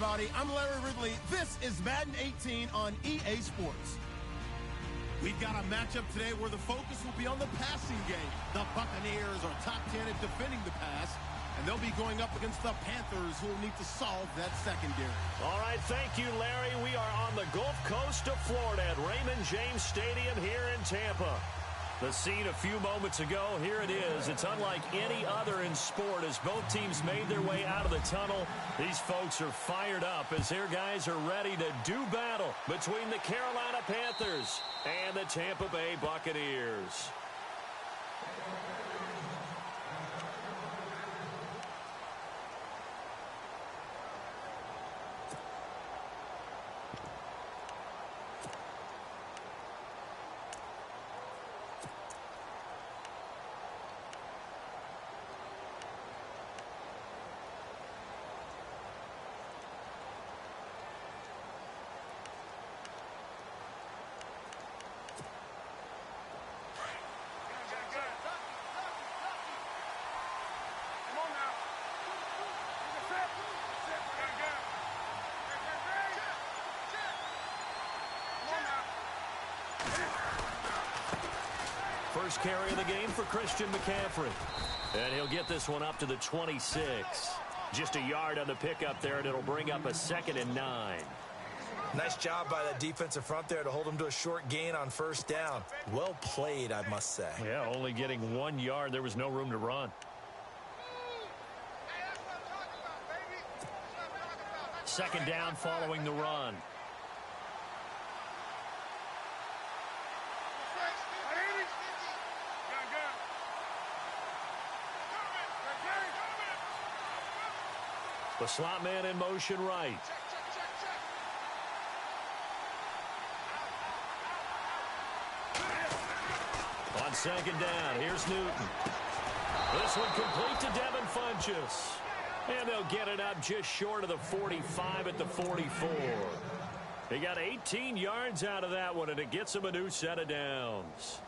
everybody. I'm Larry Ridley. This is Madden 18 on EA Sports. We've got a matchup today where the focus will be on the passing game. The Buccaneers are top 10 at defending the pass, and they'll be going up against the Panthers, who will need to solve that secondary. All right, thank you, Larry. We are on the Gulf Coast of Florida at Raymond James Stadium here in Tampa. The scene a few moments ago, here it is. It's unlike any other in sport as both teams made their way out of the tunnel. These folks are fired up as their guys are ready to do battle between the Carolina Panthers and the Tampa Bay Buccaneers. First carry of the game for Christian McCaffrey. And he'll get this one up to the 26. Just a yard on the pickup there, and it'll bring up a 2nd and 9. Nice job by that defensive front there to hold him to a short gain on first down. Well played, I must say. Yeah, only getting 1 yard. There was no room to run. Second down following the run. The slot man in motion right. On second down, here's Newton. This one complete to Devin Funchess. And they'll get it up just short of the 45 at the 44. He got 18 yards out of that one, and it gets him a new set of downs.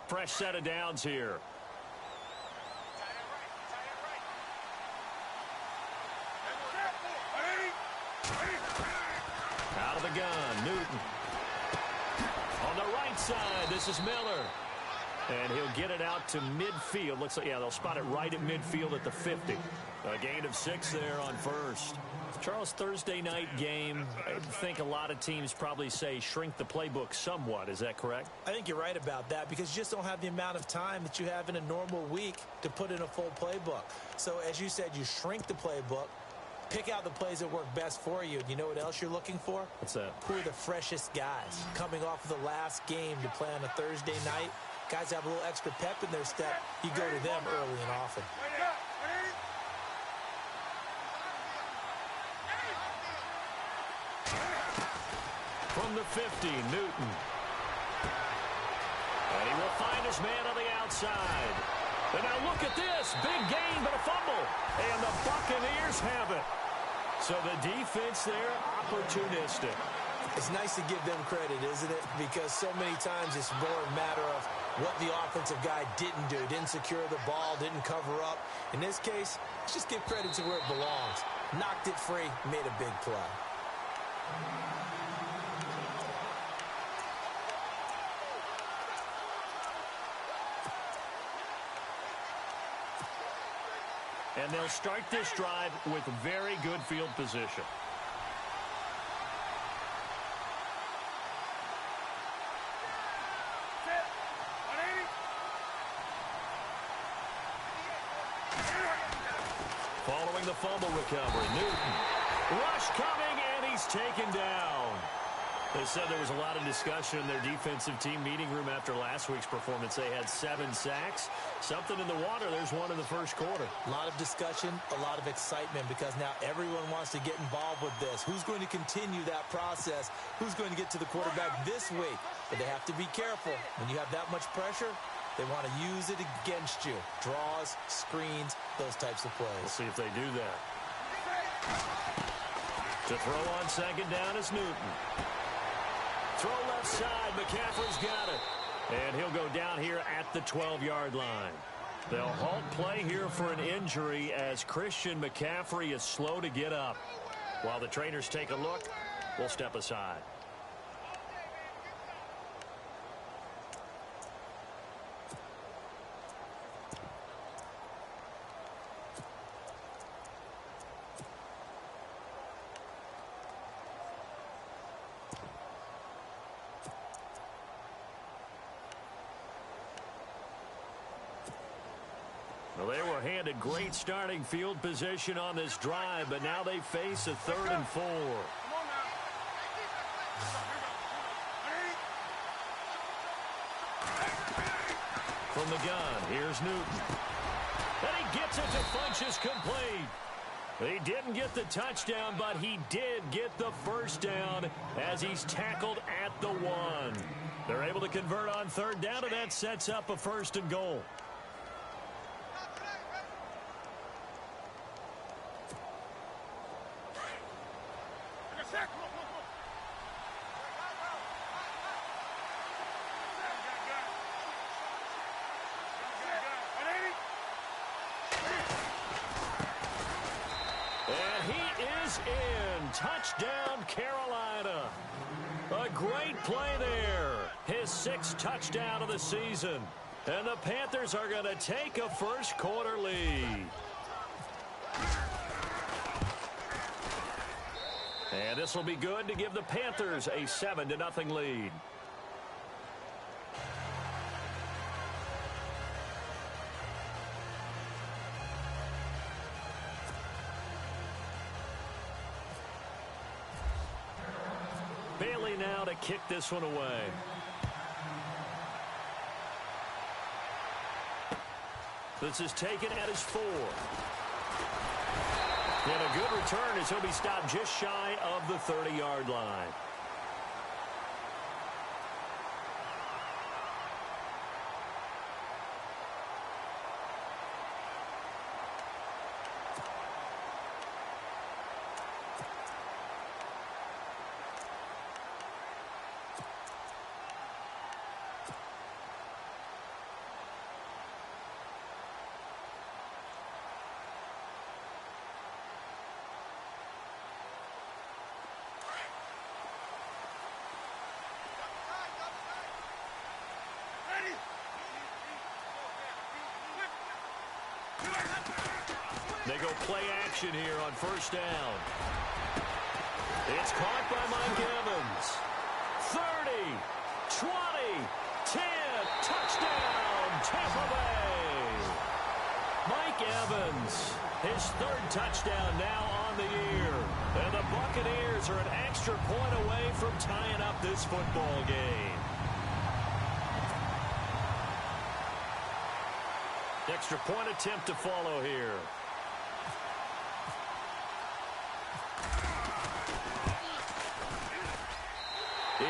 Fresh set of downs here. Out of the gun, Newton. On the right side, this is Miller. And he'll get it out to midfield. Looks like, yeah, they'll spot it right at midfield at the 50. A gain of 6 there on first. Charles, Thursday night game, I think a lot of teams probably say shrink the playbook somewhat. Is that correct? I think you're right about that because you just don't have the amount of time that you have in a normal week to put in a full playbook. So, as you said, you shrink the playbook, pick out the plays that work best for you. You know what else you're looking for? What's that? Who are the freshest guys? Coming off of the last game to play on a Thursday night, guys have a little extra pep in their step. You go to them early and often. From the 50, Newton. And he will find his man on the outside. And now look at this. Big gain, but a fumble. And the Buccaneers have it. So the defense there, opportunistic. It's nice to give them credit, isn't it? Because so many times it's more a matter of what the offensive guy didn't do. Didn't secure the ball, didn't cover up. In this case, let's just give credit to where it belongs. Knocked it free, made a big play. And they'll start this drive with very good field position. Following the fumble recovery, Newton. Rush coming, and he's taken down. They said there was a lot of discussion in their defensive team meeting room after last week's performance. They had 7 sacks. Something in the water. There's one in the first quarter. A lot of discussion, a lot of excitement because now everyone wants to get involved with this. Who's going to continue that process? Who's going to get to the quarterback this week? But they have to be careful. When you have that much pressure, They want to use it against you. Draws, screens, those types of plays. We'll see if they do that. To throw on second down is Newton. Throw left side. McCaffrey's got it. And he'll go down here at the 12-yard line. They'll halt play here for an injury as Christian McCaffrey is slow to get up. While the trainers take a look, we'll step aside. Well, they were handed great starting field position on this drive, but now they face a 3rd and 4. From the gun, here's Newton. And he gets it to Funchess complete. He didn't get the touchdown, but he did get the first down as he's tackled at the 1. They're able to convert on 3rd down, and that sets up a 1st and goal. Touchdown, Carolina. A great play there. His 6th touchdown of the season. And the Panthers are going to take a first-quarter lead. And this will be good to give the Panthers a 7-0 lead. Bailey now to kick this one away. This is taken at his 4. And a good return as he'll be stopped just shy of the 30-yard line. They go play action here on 1st down. It's caught by Mike Evans. 30, 20, 10, touchdown, Tampa Bay. Mike Evans, his 3rd touchdown now on the year. And the Buccaneers are an extra point away from tying up this football game. Extra point attempt to follow here.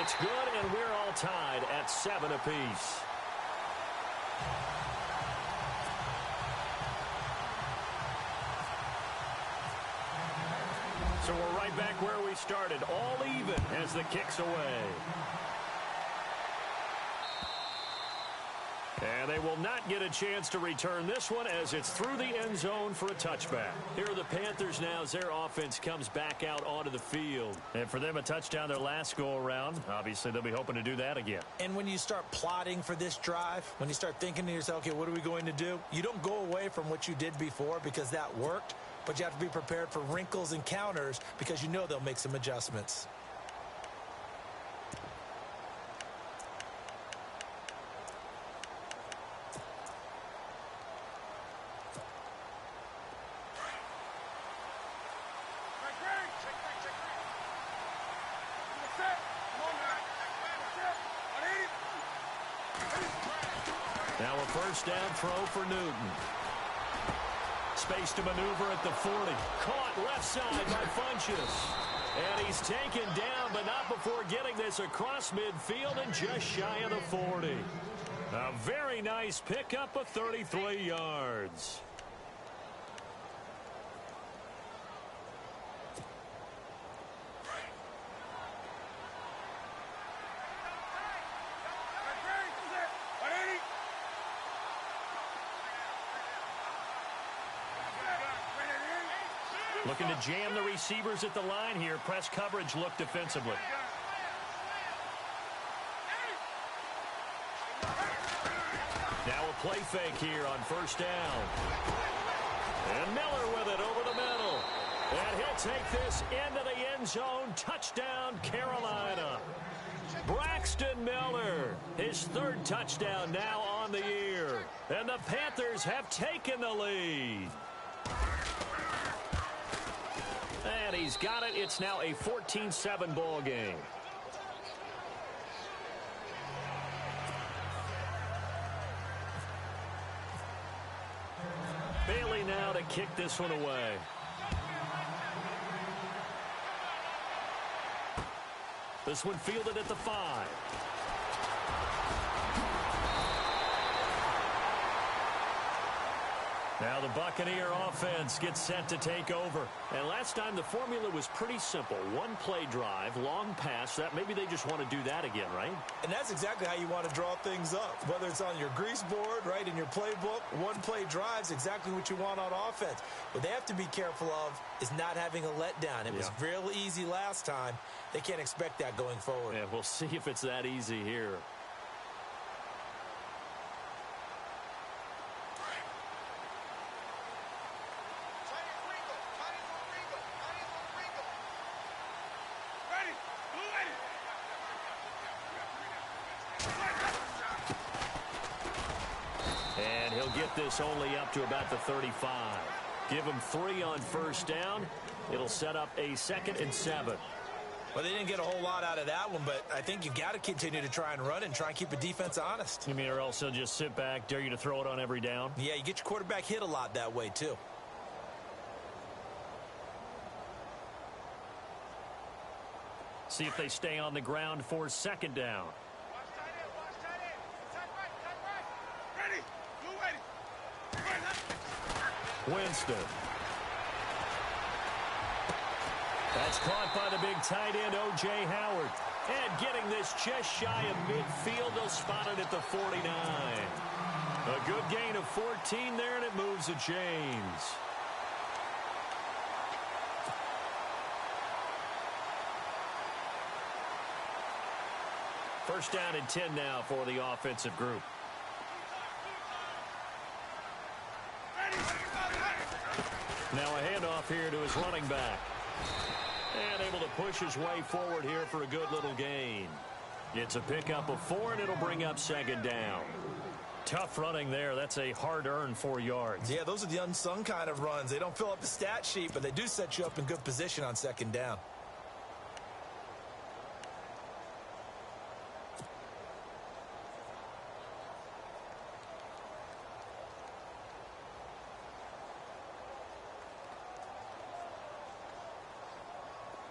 It's good, and we're all tied at 7 apiece. So we're right back where we started, all even as the kick's away. And they will not get a chance to return this one as it's through the end zone for a touchback. Here are the Panthers now as their offense comes back out onto the field. And for them, a touchdown their last go-around. Obviously, they'll be hoping to do that again. And when you start plotting for this drive, when you start thinking to yourself, okay, what are we going to do? You don't go away from what you did before because that worked, but you have to be prepared for wrinkles and counters because you know they'll make some adjustments. Now a first down throw for Newton. Space to maneuver at the 40. Caught left side by Funchess. And he's taken down, but not before getting this across midfield and just shy of the 40. A very nice pickup of 33 yards. Looking to jam the receivers at the line here. Press coverage look defensively. Now a play fake here on first down. And Miller with it over the middle. And he'll take this into the end zone. Touchdown, Carolina. Braxton Miller, his third touchdown now on the year. And the Panthers have taken the lead. And he's got it. It's now a 14-7 ball game. Bailey now to kick this one away. This one fielded at the 5. Now the Buccaneer offense gets set to take over. And last time the formula was pretty simple. One play drive, long pass. That maybe they just want to do that again, right? And that's exactly how you want to draw things up. Whether it's on your grease board, right, in your playbook, one play drive's exactly what you want on offense. What they have to be careful of is not having a letdown. It was real easy last time. They can't expect that going forward. Yeah, we'll see if it's that easy here. And he'll get this only up to about the 35. Give him 3 on first down. It'll set up a 2nd and 7. Well, they didn't get a whole lot out of that one, but I think you've got to continue to try and run and try and keep the defense honest. You mean, or else he'll just sit back, dare you to throw it on every down? Yeah, you get your quarterback hit a lot that way, too. See if they stay on the ground for 2nd down. Winston. That's caught by the big tight end, O.J. Howard. And getting this just shy of midfield, they'll spot it at the 49. A good gain of 14 there, and it moves the chains. First down and 10 now for the offensive group. Now a handoff here to his running back. And able to push his way forward here for a good little gain. It's a pickup of 4, and it'll bring up 2nd down. Tough running there. That's a hard-earned 4 yards. Yeah, those are the unsung kind of runs. They don't fill up the stat sheet, but they do set you up in good position on 2nd down.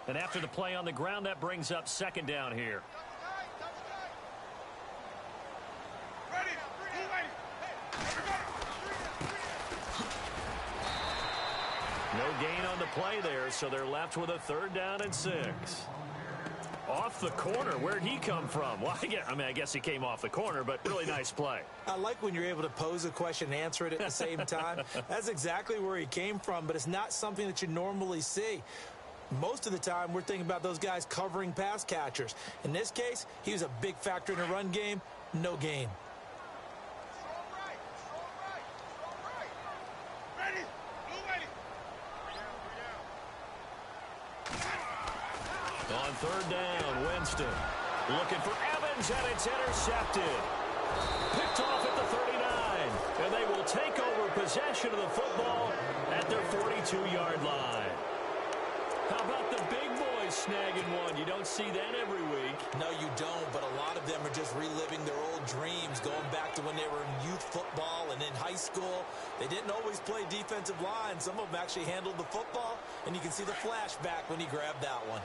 And after the play on the ground, that brings up 2nd down here. No gain on the play there, so they're left with a 3rd down and 6. Off the corner. Where'd he come from? Well, I guess he came off the corner, but really nice play. I like when you're able to pose a question and answer it at the same time. That's exactly where he came from, but it's not something that you normally see. Most of the time, we're thinking about those guys covering pass catchers. In this case, he was a big factor in the run game. No gain. On 3rd down, Winston looking for Evans, and it's intercepted. Picked off at the 39, and they will take over possession of the football at their 42-yard line. How about the big boys snagging one? You don't see that every week. No, you don't, but a lot of them are just reliving their old dreams, going back to when they were in youth football and in high school. They didn't always play defensive line. Some of them actually handled the football, and you can see the flashback when he grabbed that one.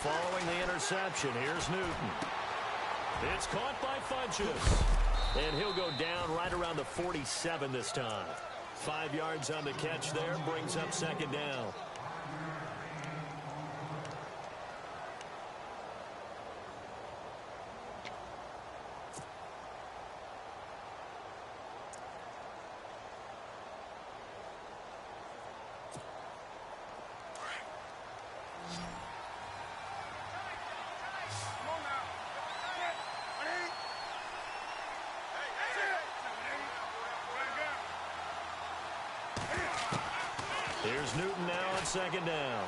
following the interception. Here's Newton. It's caught by Funchess. And he'll go down right around the 47 this time. 5 yards on the catch there, brings up second down. Here's Newton now on second down.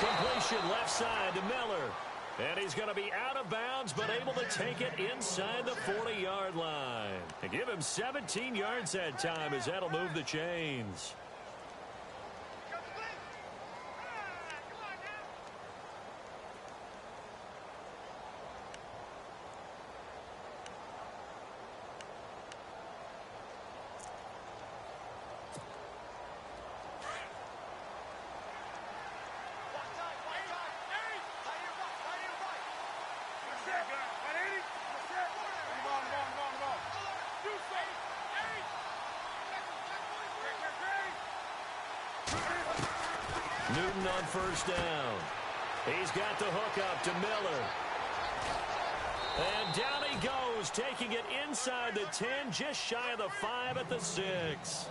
Completion left side to Miller. And he's going to be out of bounds, but able to take it inside the 40-yard line. And give him 17 yards that time, as that'll move the chains. Newton on first down. He's got the hook up to Miller. And down he goes, taking it inside the 10, just shy of the 5 at the 6.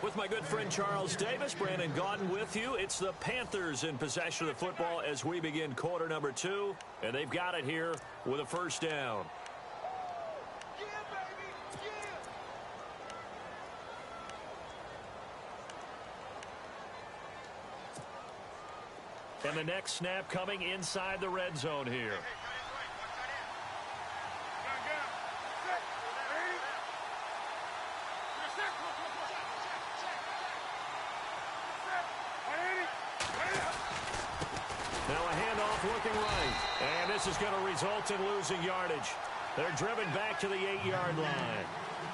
With my good friend Charles Davis, Brandon Gaudin with you. It's the Panthers in possession of the football as we begin quarter number 2. And they've got it here with a first down. And the next snap coming inside the red zone here. Now a handoff looking right. And this is going to result in losing yardage. They're driven back to the 8-yard line.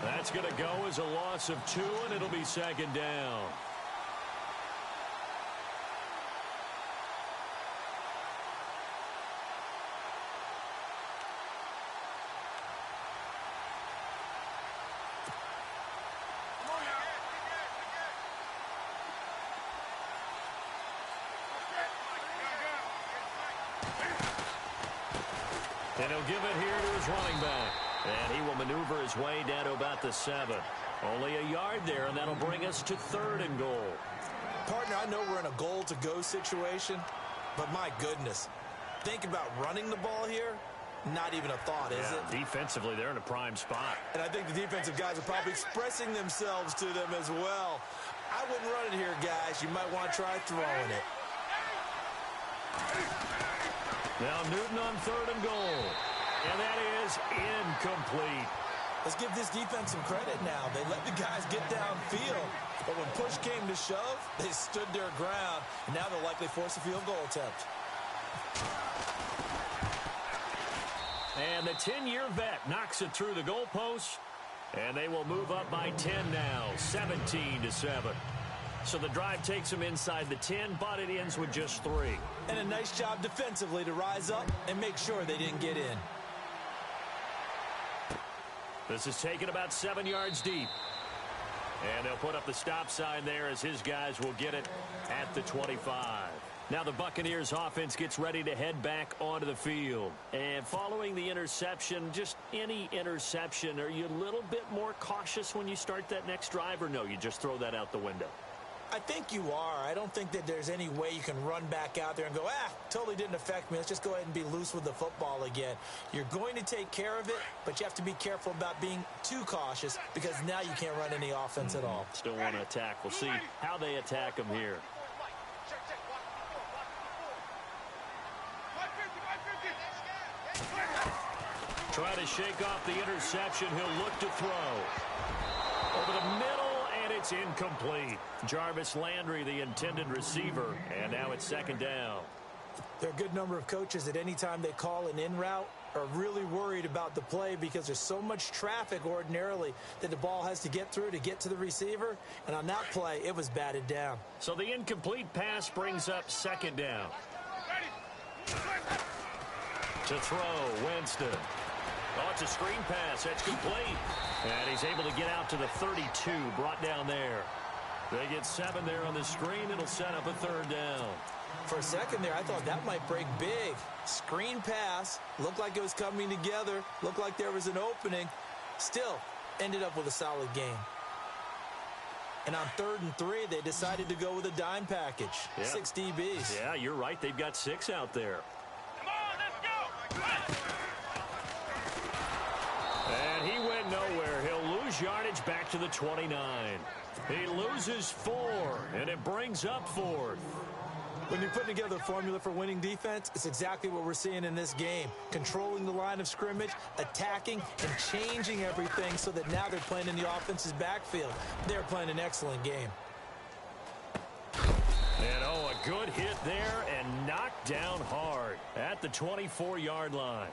That's going to go as a loss of 2, and it'll be second down. And he'll give it here to his running back. And he will maneuver his way down to about the 7. Only a yard there, and that'll bring us to 3rd and goal. Partner, I know we're in a goal-to-go situation, but my goodness, think about running the ball here. Not even a thought, is it? Defensively, they're in a prime spot. And I think the defensive guys are probably expressing themselves to them as well. I wouldn't run it here, guys. You might want to try throwing it. Now Newton on 3rd and goal. And that is incomplete. Let's give this defense some credit now. They let the guys get downfield. But when push came to shove, they stood their ground. And now they'll likely force a field goal attempt. And the 10-year vet knocks it through the goalpost. And they will move up by 10 now, 17-7. So the drive takes them inside the 10, but it ends with just 3. And a nice job defensively to rise up and make sure they didn't get in. This is taken about 7 yards deep. And they'll put up the stop sign there as his guys will get it at the 25. Now the Buccaneers offense gets ready to head back onto the field. And following the interception, just any interception, are you a little bit more cautious when you start that next drive, or no, you just throw that out the window? I think you are. I don't think that there's any way you can run back out there and go, totally didn't affect me. Let's just go ahead and be loose with the football again. You're going to take care of it, but you have to be careful about being too cautious because now you can't run any offense at all. Still want to attack. We'll see how they attack them here. Try to shake off the interception. He'll look to throw. Over the middle. It's incomplete. Jarvis Landry, the intended receiver, and now it's second down. There are a good number of coaches at any time they call an in route are really worried about the play because there's so much traffic ordinarily that the ball has to get through to get to the receiver, and on that play, it was batted down. So the incomplete pass brings up second down. To throw, Winston. Oh, it's a screen pass. That's complete. And he's able to get out to the 32, brought down there. They get 7 there on the screen. It'll set up a third down. For a second there, I thought that might break big. Screen pass. Looked like it was coming together. Looked like there was an opening. Still, ended up with a solid game. And on 3rd and 3, they decided to go with a dime package. Yeah. 6 DBs. Yeah, you're right. They've got 6 out there. Come on, let's go. And he went nowhere. He'll lose yardage back to the 29. He loses 4, and it brings up 4th. When you're putting together a formula for winning defense, it's exactly what we're seeing in this game. Controlling the line of scrimmage, attacking, and changing everything so that now they're playing in the offense's backfield. They're playing an excellent game. And, oh, a good hit there and knocked down hard at the 24-yard line.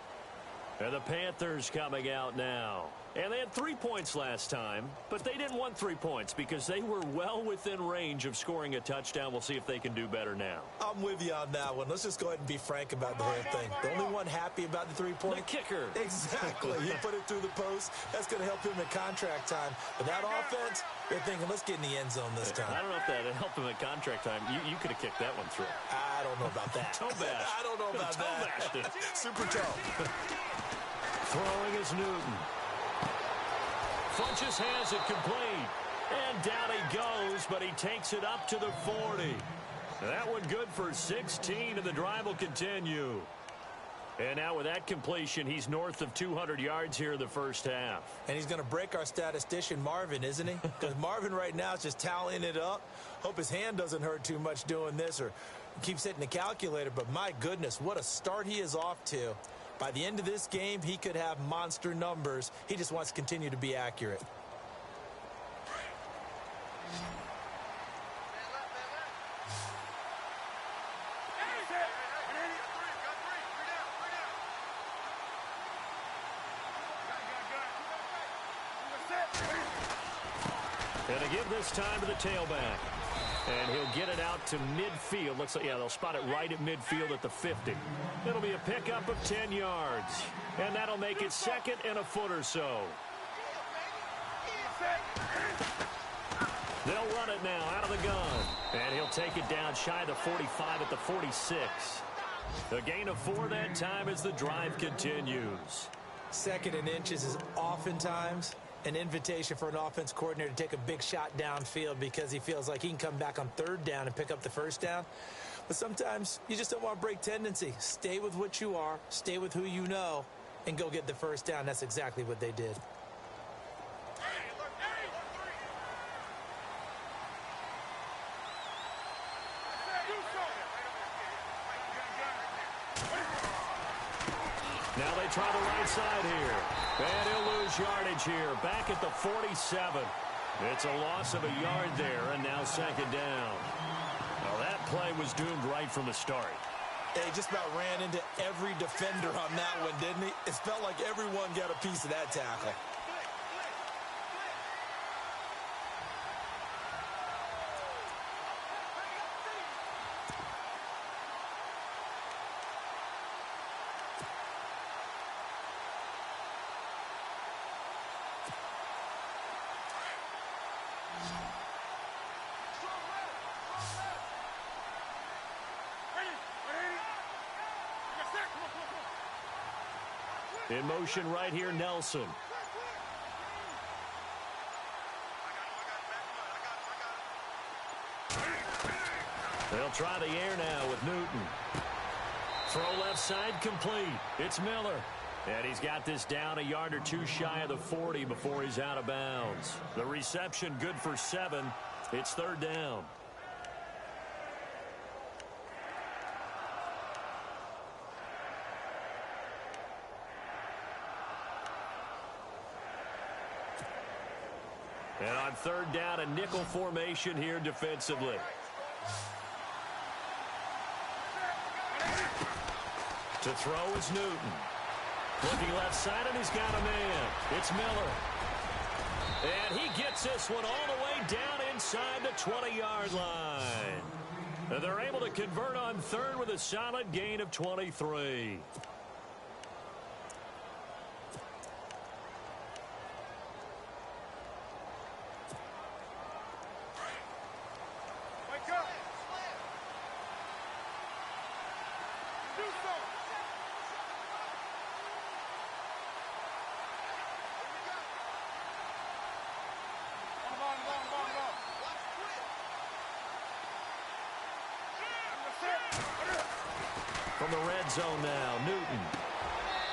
And the Panthers coming out now. And they had 3 points last time, but they didn't want 3 points because they were well within range of scoring a touchdown. We'll see if they can do better now. I'm with you on that one. Let's just go ahead and be frank about the whole thing. The only one happy about the 3-point. The kicker. Exactly. He put it through the post. That's going to help him at contract time. But that offense, they're thinking, let's get in the end zone this time. I don't know if that helped him at contract time. You could have kicked that one through. I don't know about that. Toe bash. I don't know about that. Super toe. Throwing is Newton. Funches has it complete. And down he goes, but he takes it up to the 40. That one good for 16, and the drive will continue. And now with that completion, he's north of 200 yards here in the first half. And he's going to break our statistician, Marvin, isn't he? Because Marvin right now is just tallying it up. Hope his hand doesn't hurt too much doing this or keeps hitting the calculator. But my goodness, what a start he is off to. By the end of this game, he could have monster numbers. He just wants to continue to be accurate. And to give this time to the tailback. And he'll get it out to midfield. Looks like, yeah, they'll spot it right at midfield at the 50. It'll be a pickup of 10 yards. And that'll make it 2nd and a foot or so. They'll run it now out of the gun. And he'll take it down shy of the 45 at the 46. A gain of 4 that time as the drive continues. 2nd and inches is oftentimes an invitation for an offense coordinator to take a big shot downfield because he feels like he can come back on 3rd down and pick up the 1st down. But sometimes you just don't want to break tendency. Stay with what you are, stay with who you know, and go get the 1st down. That's exactly what they did. Now they try the right side here. And he'll lose yardage here. Back at the 47. It's a loss of a yard there, and now 2nd down. Well, that play was doomed right from the start. He just about ran into every defender on that one, didn't he? It felt like everyone got a piece of that tackle. In motion right here, Nelson. They'll try the air now with Newton. Throw left side complete. It's Miller. And he's got this down a yard or 2 shy of the 40 before he's out of bounds. The reception good for 7. It's 3rd down. And on 3rd down, a nickel formation here defensively. To throw is Newton. Looking left side, and he's got a man. It's Miller. And he gets this one all the way down inside the 20-yard line. And they're able to convert on third with a solid gain of 23. From the red zone now, Newton.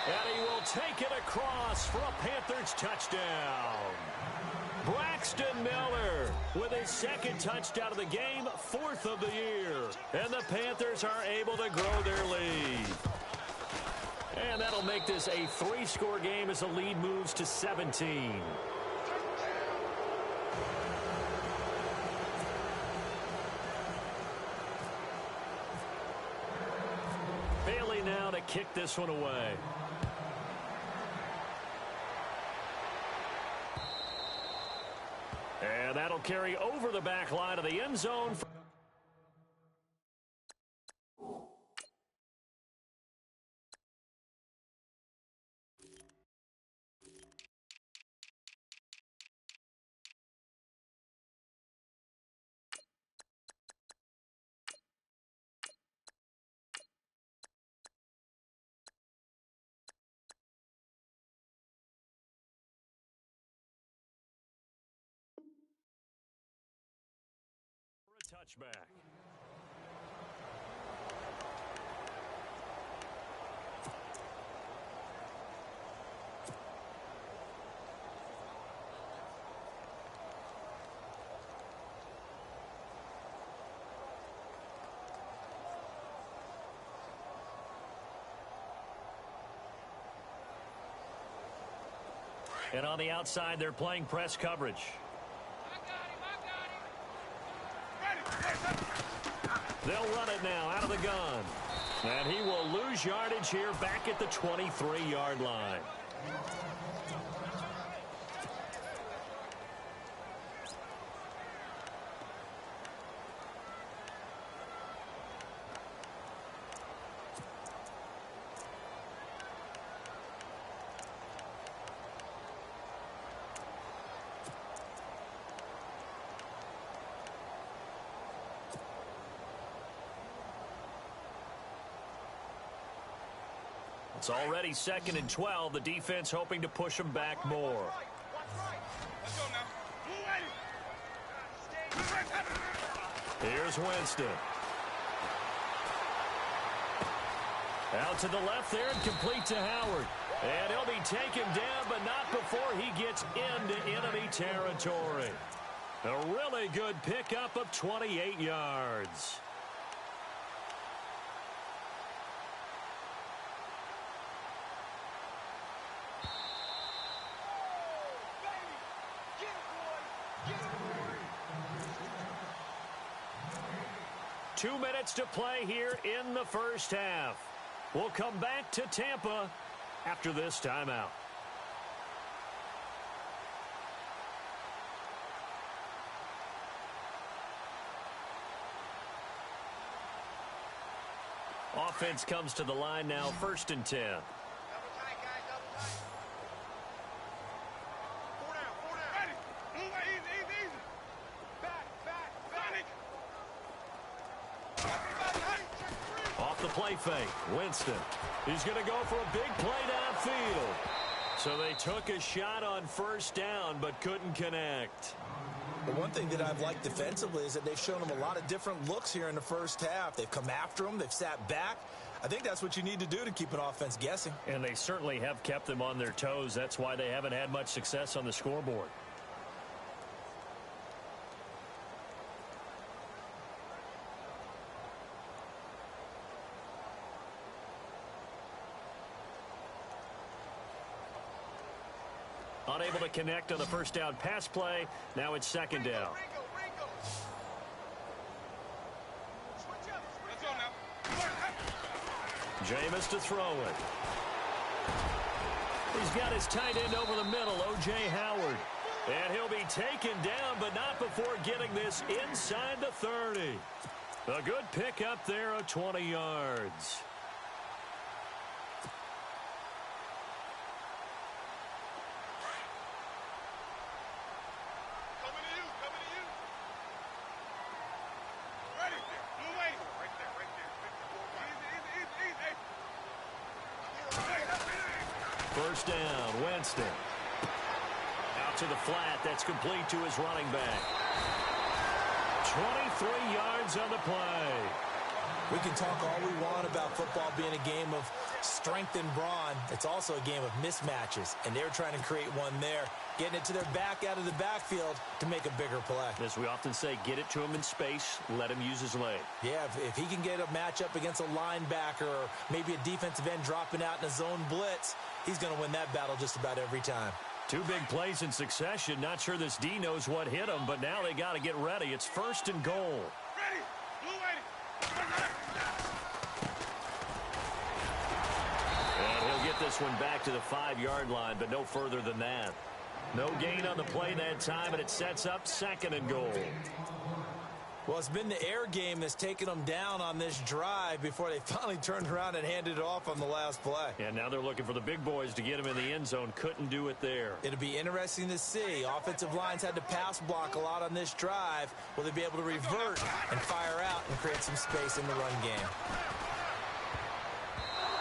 And he will take it across for a Panthers touchdown. Braxton Miller with his second touchdown of the game, fourth of the year. And the Panthers are able to grow their lead. And that'll make this a 3-score game as the lead moves to 17. Bailey now to kick this one away. And that'll carry over the back line of the end zone. Touchback. And on the outside, they're playing press coverage. They'll run it now out of the gun. And he will lose yardage here back at the 23-yard line. It's already 2nd and 12. The defense hoping to push them back more. Here's Winston. Out to the left there and complete to Howard. And he'll be taken down, but not before he gets into enemy territory. A really good pickup of 28 yards. Two minutes to play here in the first half. We'll come back to Tampa after this timeout. Offense comes to the line now, 1st and 10. Play fake. Winston. He's going to go for a big play downfield. So they took a shot on 1st down, but couldn't connect. The one thing that I've liked defensively is that they've shown them a lot of different looks here in the first half. They've come after them. They've sat back. I think that's what you need to do to keep an offense guessing. And they certainly have kept them on their toes. That's why they haven't had much success on the scoreboard. Unable to connect on the 1st down pass play. Now it's 2nd down. Jameis to throw it. He's got his tight end over the middle, O.J. Howard. And he'll be taken down, but not before getting this inside the 30. A good pick up there of 20 yards. Coming to you. Ready? Blue lane. Right there. Easy. First down, Winston. Out to the flat. That's complete to his running back. 23 yards on the play. We can talk all we want about football being a game of strength and brawn. It's also a game of mismatches, and they're trying to create one there, getting it to their back out of the backfield to make a bigger play. As we often say, get it to him in space, let him use his leg. Yeah, if he can get a matchup against a linebacker or maybe a defensive end dropping out in a zone blitz, he's going to win that battle just about every time. Two big plays in succession. Not sure this D knows what hit him, but now they got to get ready. It's first and goal. Ready. Blue lane. And he'll get this one back to the 5-yard line, but no further than that. No gain on the play that time, and it sets up second and goal. Well, it's been the air game that's taken them down on this drive before they finally turned around and handed it off on the last play. And now they're looking for the big boys to get him in the end zone. Couldn't do it there. It'll be interesting to see. Offensive lines had to pass block a lot on this drive. Will they be able to revert and fire out and create some space in the run game?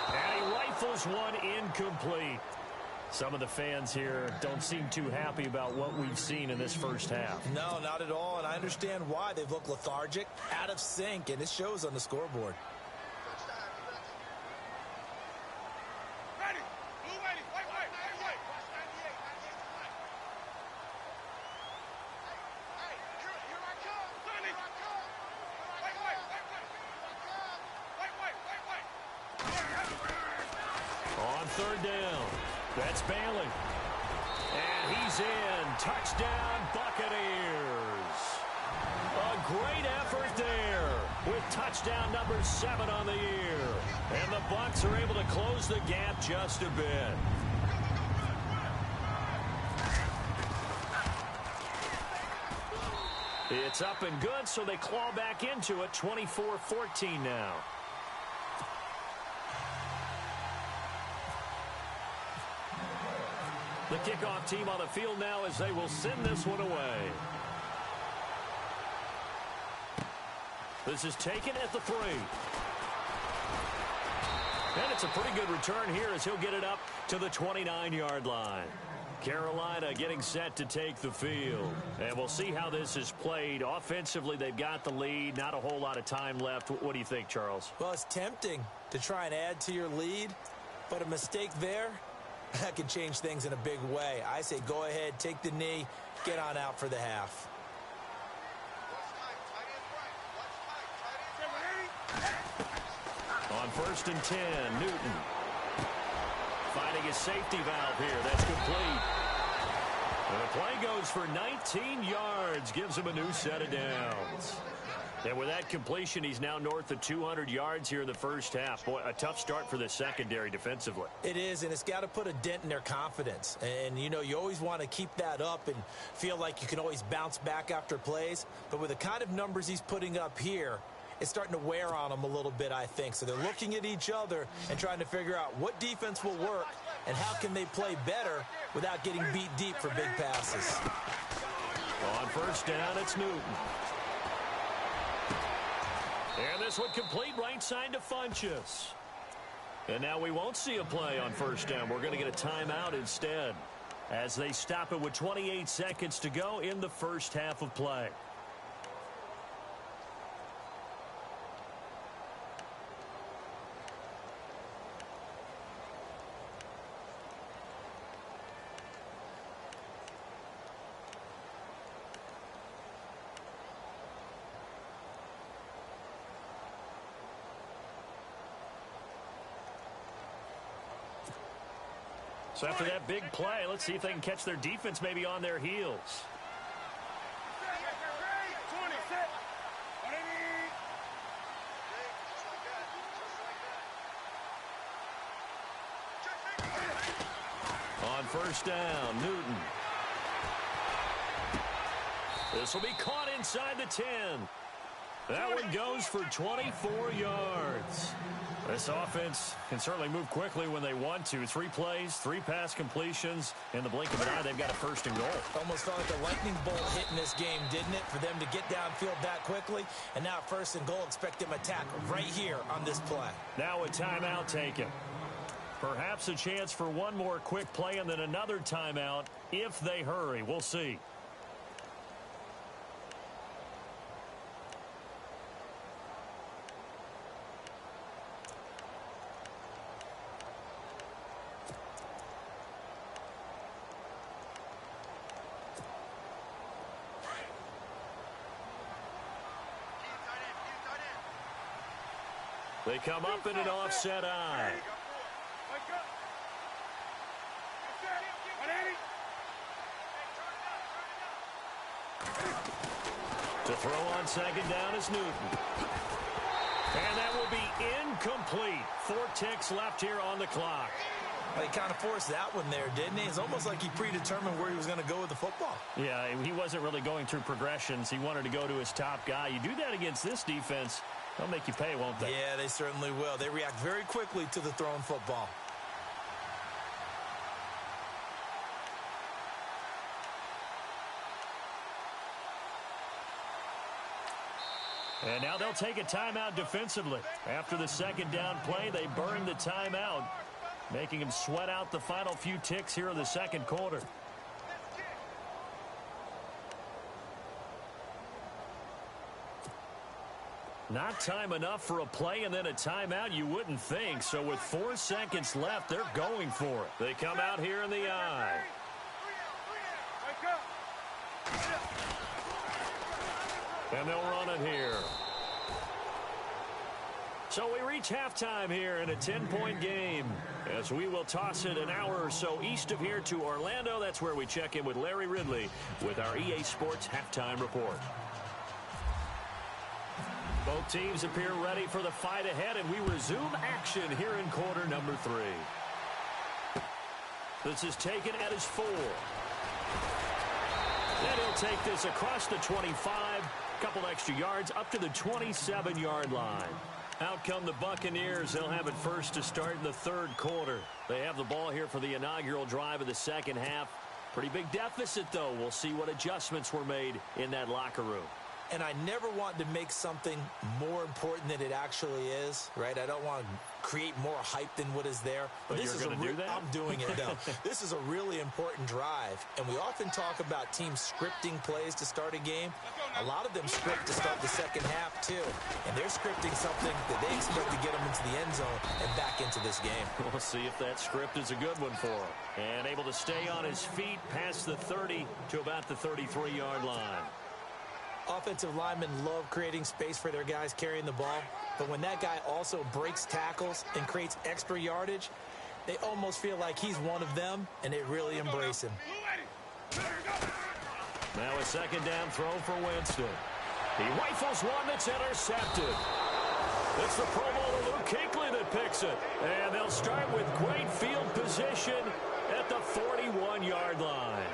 And he rifles one incomplete. Some of the fans here don't seem too happy about what we've seen in this first half. No, not at all, and I understand why. They've looked lethargic, out of sync, and it shows on the scoreboard. Ready. Blue lane. Wait. Hey, here I come. Sonny. Wait. On third down, that's Bailey. And he's in. Touchdown, Buccaneers. A great effort there with touchdown number 7 on the year. And the Bucs are able to close the gap just a bit. It's up and good, so they claw back into it, 24-14 now. The kickoff team on the field now as they will send this one away. This is taken at the 3. And it's a pretty good return here as he'll get it up to the 29-yard line. Carolina getting set to take the field. And we'll see how this is played. Offensively, they've got the lead. Not a whole lot of time left. What do you think, Charles? Well, it's tempting to try and add to your lead, but a mistake there, that can change things in a big way. I say go ahead, take the knee, get on out for the half. On first and 10, Newton. Finding his safety valve here. That's complete. And the play goes for 19 yards. Gives him a new set of downs. And with that completion, he's now north of 200 yards here in the first half. Boy, a tough start for the secondary defensively. It is, and it's got to put a dent in their confidence. And, you know, you always want to keep that up and feel like you can always bounce back after plays. But with the kind of numbers he's putting up here, it's starting to wear on them a little bit, I think. So they're looking at each other and trying to figure out what defense will work and how can they play better without getting beat deep for big passes. On first down, it's Newton. And this one complete right side to Funchess. And now we won't see a play on first down. We're going to get a timeout instead as they stop it with 28 seconds to go in the first half of play. So after that big play, let's see if they can catch their defense maybe on their heels. On first down, Newton. This will be caught inside the 10. That one goes for 24 yards. This offense can certainly move quickly when they want to. 3 plays, 3 pass completions. In the blink of an eye, they've got a first and goal. Almost felt like a lightning bolt hit in this game, didn't it? For them to get downfield that quickly. And now first and goal, expect them to attack right here on this play. Now a timeout taken. Perhaps a chance for one more quick play and then another timeout if they hurry. We'll see. They come up in an offset eye. To throw on second down is Newton. And that will be incomplete. 4 ticks left here on the clock. Well, he kind of forced that one there, didn't he? It's almost like he predetermined where he was going to go with the football. Yeah, he wasn't really going through progressions. He wanted to go to his top guy. You do that against this defense, they'll make you pay, won't they? Yeah, they certainly will. They react very quickly to the thrown football. And now they'll take a timeout defensively. After the second down play, they burn the timeout, making him sweat out the final few ticks here in the second quarter. Not time enough for a play and then a timeout, you wouldn't think. So with 4 seconds left, they're going for it. They come out here in the eye. And they'll run it here. So we reach halftime here in a 10-point game as we will toss it an hour or so east of here to Orlando. That's where we check in with Larry Ridley with our EA Sports Halftime Report. Both teams appear ready for the fight ahead, and we resume action here in quarter number 3. This is taken at his 4. And he'll take this across the 25, couple extra yards up to the 27-yard line. Out come the Buccaneers. They'll have it first to start in the third quarter. They have the ball here for the inaugural drive of the second half. Pretty big deficit, though. We'll see what adjustments were made in that locker room. And I never want to make something more important than it actually is, right? I don't want to create more hype than what is there. But this is going to do that? I'm doing it now. This is a really important drive, and we often talk about teams scripting plays to start a game. A lot of them script to start the second half, too. And they're scripting something that they expect to get them into the end zone and back into this game. We'll see if that script is a good one for him. And able to stay on his feet past the 30 to about the 33-yard line. Offensive linemen love creating space for their guys carrying the ball, but when that guy also breaks tackles and creates extra yardage, they almost feel like he's one of them, and they really embrace him. Now a second down throw for Winston. He rifles one that's intercepted. It's the Pro Bowler Luke Kuechly that picks it, and they'll start with great field position at the 41-yard line.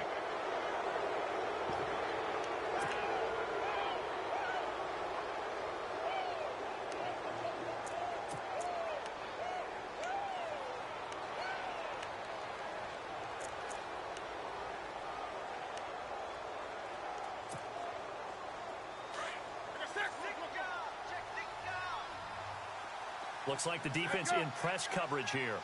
Looks like the defense in press coverage here.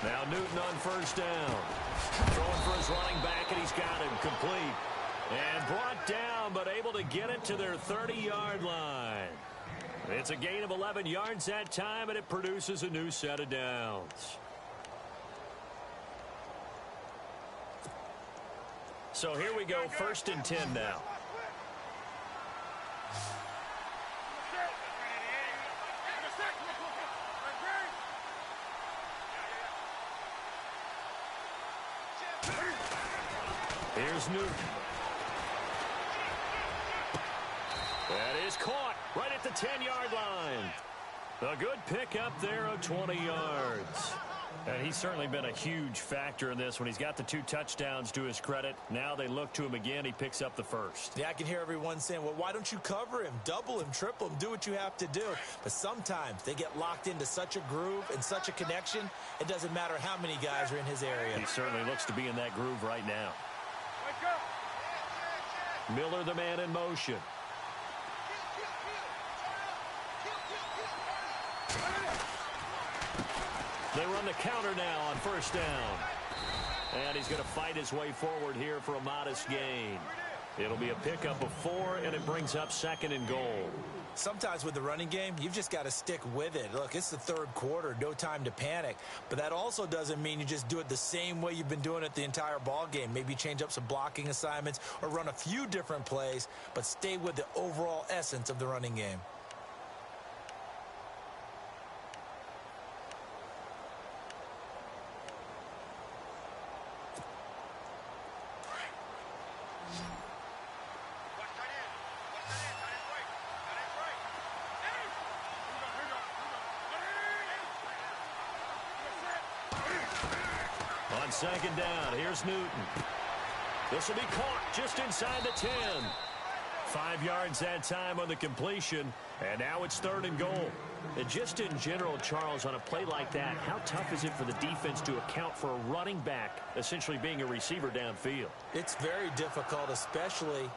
Now Newton on first down. Throwing for his running back, and he's got him complete. And brought down, but able to get it to their 30-yard line. It's a gain of 11 yards that time, and it produces a new set of downs. So here we go, 1st and 10 now. Here's Newton. That is caught right at the 10-yard line. A good pick up there of 20 yards. And he's certainly been a huge factor in this when he's got the 2 touchdowns to his credit. Now they look to him again. He picks up the first. Yeah, I can hear everyone saying, well, why don't you cover him? Double him, triple him, do what you have to do. But sometimes they get locked into such a groove and such a connection, it doesn't matter how many guys are in his area. He certainly looks to be in that groove right now. Miller, the man in motion. They run the counter now on first down. And he's going to fight his way forward here for a modest gain. It'll be a pickup of 4, and it brings up 2nd and goal. Sometimes with the running game, you've just got to stick with it. Look, it's the 3rd quarter, no time to panic. But that also doesn't mean you just do it the same way you've been doing it the entire ball game. Maybe change up some blocking assignments or run a few different plays, but stay with the overall essence of the running game. On 2nd down, here's Newton. This will be caught just inside the 10. 5 yards that time on the completion, and now it's 3rd and goal. And just in general, Charles, on a play like that, how tough is it for the defense to account for a running back essentially being a receiver downfield? It's very difficult, especially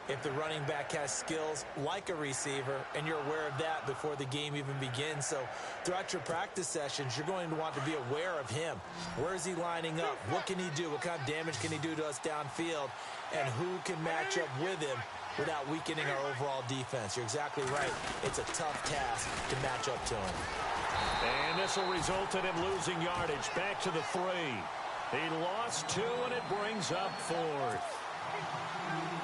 if the running back has skills like a receiver, and you're aware of that before the game even begins. So throughout your practice sessions, you're going to want to be aware of him. Where is he lining up? What can he do? What kind of damage can he do to us downfield? And who can match up with him without weakening our overall defense? You're exactly right. It's a tough task to match up to him. And this will result in him losing yardage. Back to the 3. He lost 2, and it brings up 4th.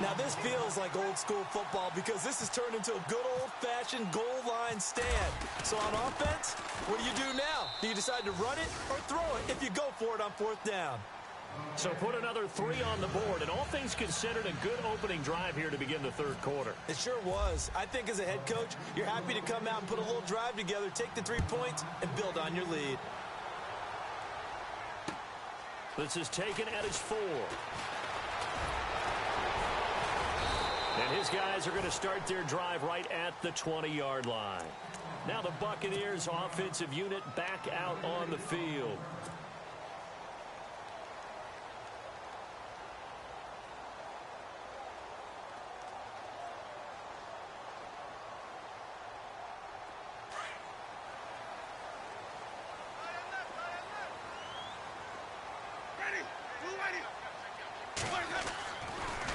Now, this feels like old-school football because this has turned into a good old-fashioned goal line stand. So on offense, what do you do now? Do you decide to run it or throw it if you go for it on 4th down? So put another 3 on the board, and all things considered, a good opening drive here to begin the 3rd quarter. It sure was. I think as a head coach, you're happy to come out and put a little drive together, take the 3 points, and build on your lead. This is taken at his 4. And his guys are going to start their drive right at the 20-yard line. Now the Buccaneers offensive unit back out on the field.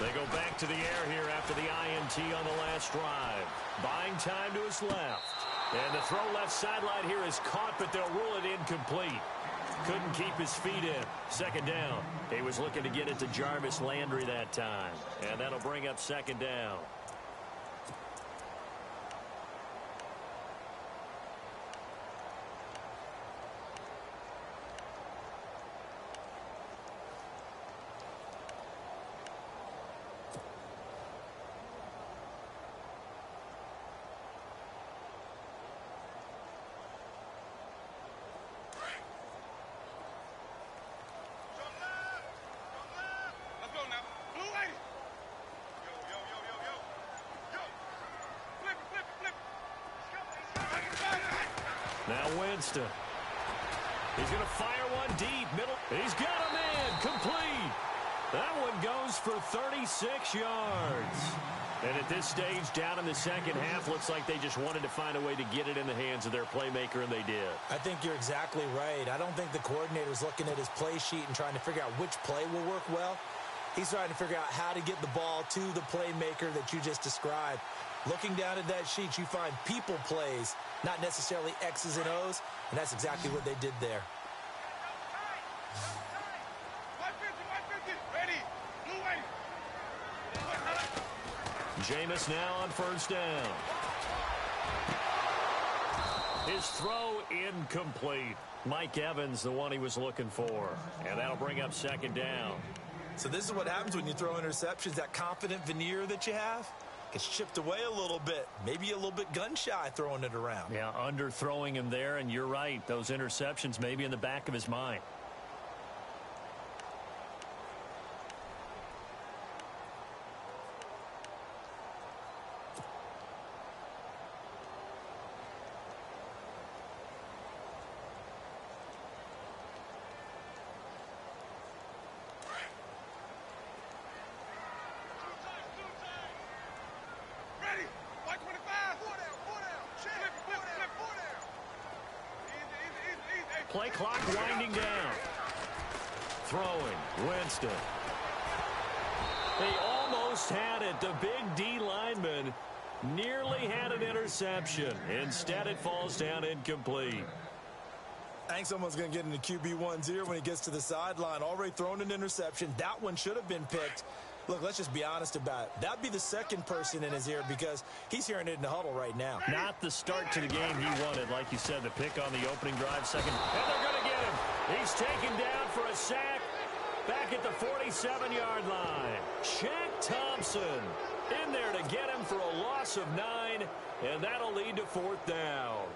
They go back to the air here after the INT on the last drive. Buying time to his left. And the throw left sideline here is caught, but they'll rule it incomplete. Couldn't keep his feet in. 2nd down. He was looking to get it to Jarvis Landry that time. And that'll bring up 2nd down. Now Winston. He's going to fire one deep. Middle. He's got a man. Complete. That one goes for 36 yards. And at this stage, down in the 2nd half, looks like they just wanted to find a way to get it in the hands of their playmaker, and they did. I think you're exactly right. I don't think the coordinator's looking at his play sheet and trying to figure out which play will work well. He's trying to figure out how to get the ball to the playmaker that you just described. Looking down at that sheet, you find people plays, not necessarily X's and O's, and that's exactly what they did there. Jameis now on 1st down. His throw incomplete. Mike Evans, the one he was looking for. And that'll bring up 2nd down. So this is what happens when you throw interceptions, that confident veneer that you have. Gets chipped away a little bit. Maybe a little bit gun-shy throwing it around. Yeah, underthrowing him there, and you're right. Those interceptions may be in the back of his mind. Play clock winding down. Throwing, Winston. They almost had it. The big D lineman nearly had an interception. Instead, it falls down incomplete. I think someone's going to get into QB1's ear when he gets to the sideline. Already thrown an interception. That one should have been picked. Look, let's just be honest about it. That'd be the second person in his ear because he's hearing it in the huddle right now. Not the start to the game he wanted. Like you said, the pick on the opening drive, second. And they're going to get him. He's taken down for a sack back at the 47-yard line. Shaq Thompson in there to get him for a loss of 9, and that'll lead to 4th down.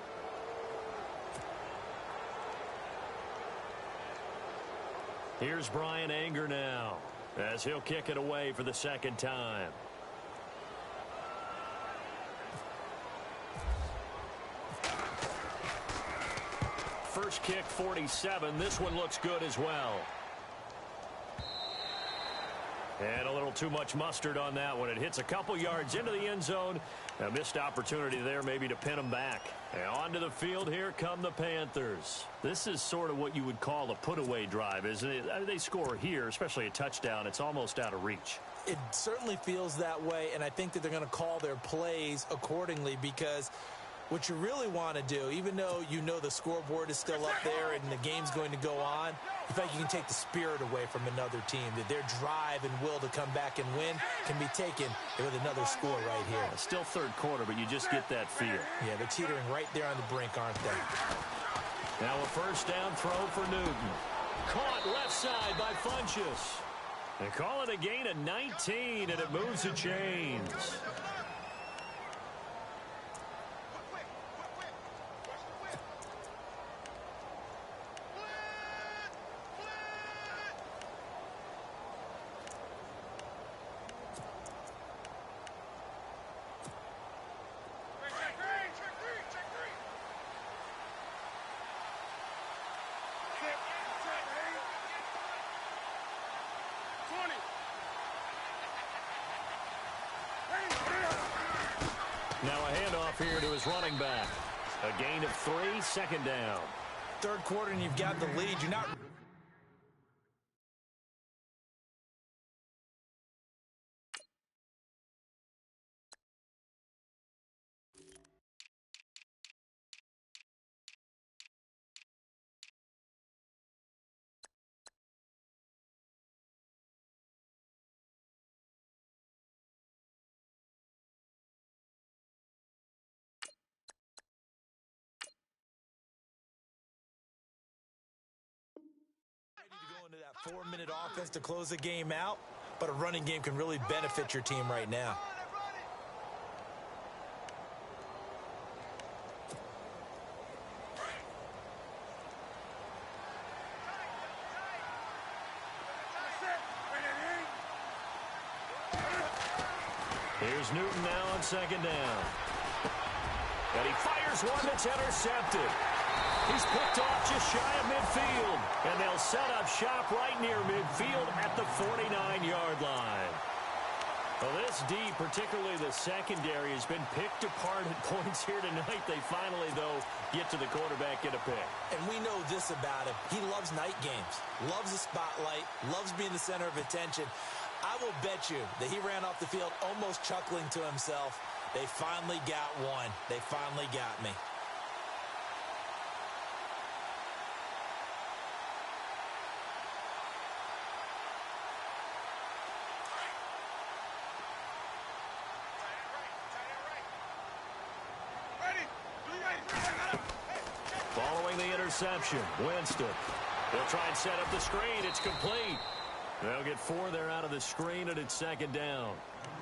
Here's Brian Anger now, as he'll kick it away for the second time. First kick, 47. This one looks good as well. And a little too much mustard on that one. It hits a couple yards into the end zone. A missed opportunity there maybe to pin them back. And onto the field, here come the Panthers. This is sort of what you would call a put-away drive, isn't it? They score here, especially a touchdown. It's almost out of reach. It certainly feels that way, and I think that they're going to call their plays accordingly because what you really want to do, even though you know the scoreboard is still up there and the game's going to go on, in fact, you can take the spirit away from another team, that their drive and will to come back and win can be taken with another score right here. Still third quarter, but you just get that feel. Yeah, they're teetering right there on the brink, aren't they? Now a first down throw for Newton. Caught left side by Funchess. They call it a gain of 19, and it moves the chains. Now a handoff here to his running back. A gain of 3, second down. Third quarter and you've got the lead. You're not... into that 4-minute offense to close the game out, but a running game can really benefit your team right now. Here's Newton now on second down. And he fires one that's intercepted. He's picked off just shy of midfield. And they'll set up shop right near midfield at the 49-yard line. Well, this D, particularly the secondary, has been picked apart at points here tonight. They finally, though, get to the quarterback, get a pick. And we know this about him. He loves night games, loves the spotlight, loves being the center of attention. I will bet you that he ran off the field almost chuckling to himself. They finally got one. They finally got me. Following the interception, Winston. They'll try and set up the screen. It's complete. They'll get 4 there out of the screen, and it's second down.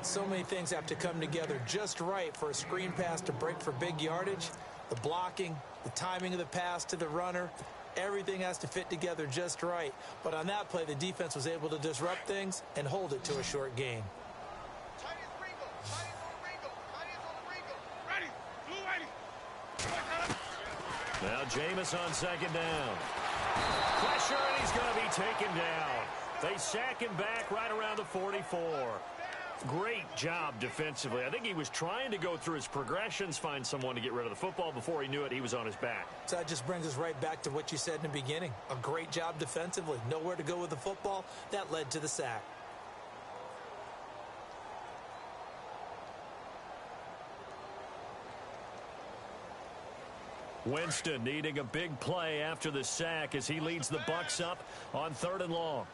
So many things have to come together just right for a screen pass to break for big yardage. The blocking, the timing of the pass to the runner, everything has to fit together just right. But on that play, the defense was able to disrupt things and hold it to a short gain. Now Jameis on second down. Pressure, and he's going to be taken down. They sack him back right around the 44. Great job defensively. I think he was trying to go through his progressions, find someone to get rid of the football. Before he knew it, he was on his back. So that just brings us right back to what you said in the beginning. A great job defensively. Nowhere to go with the football. That led to the sack. Winston needing a big play after the sack as he leads the Bucs up on 3rd and long.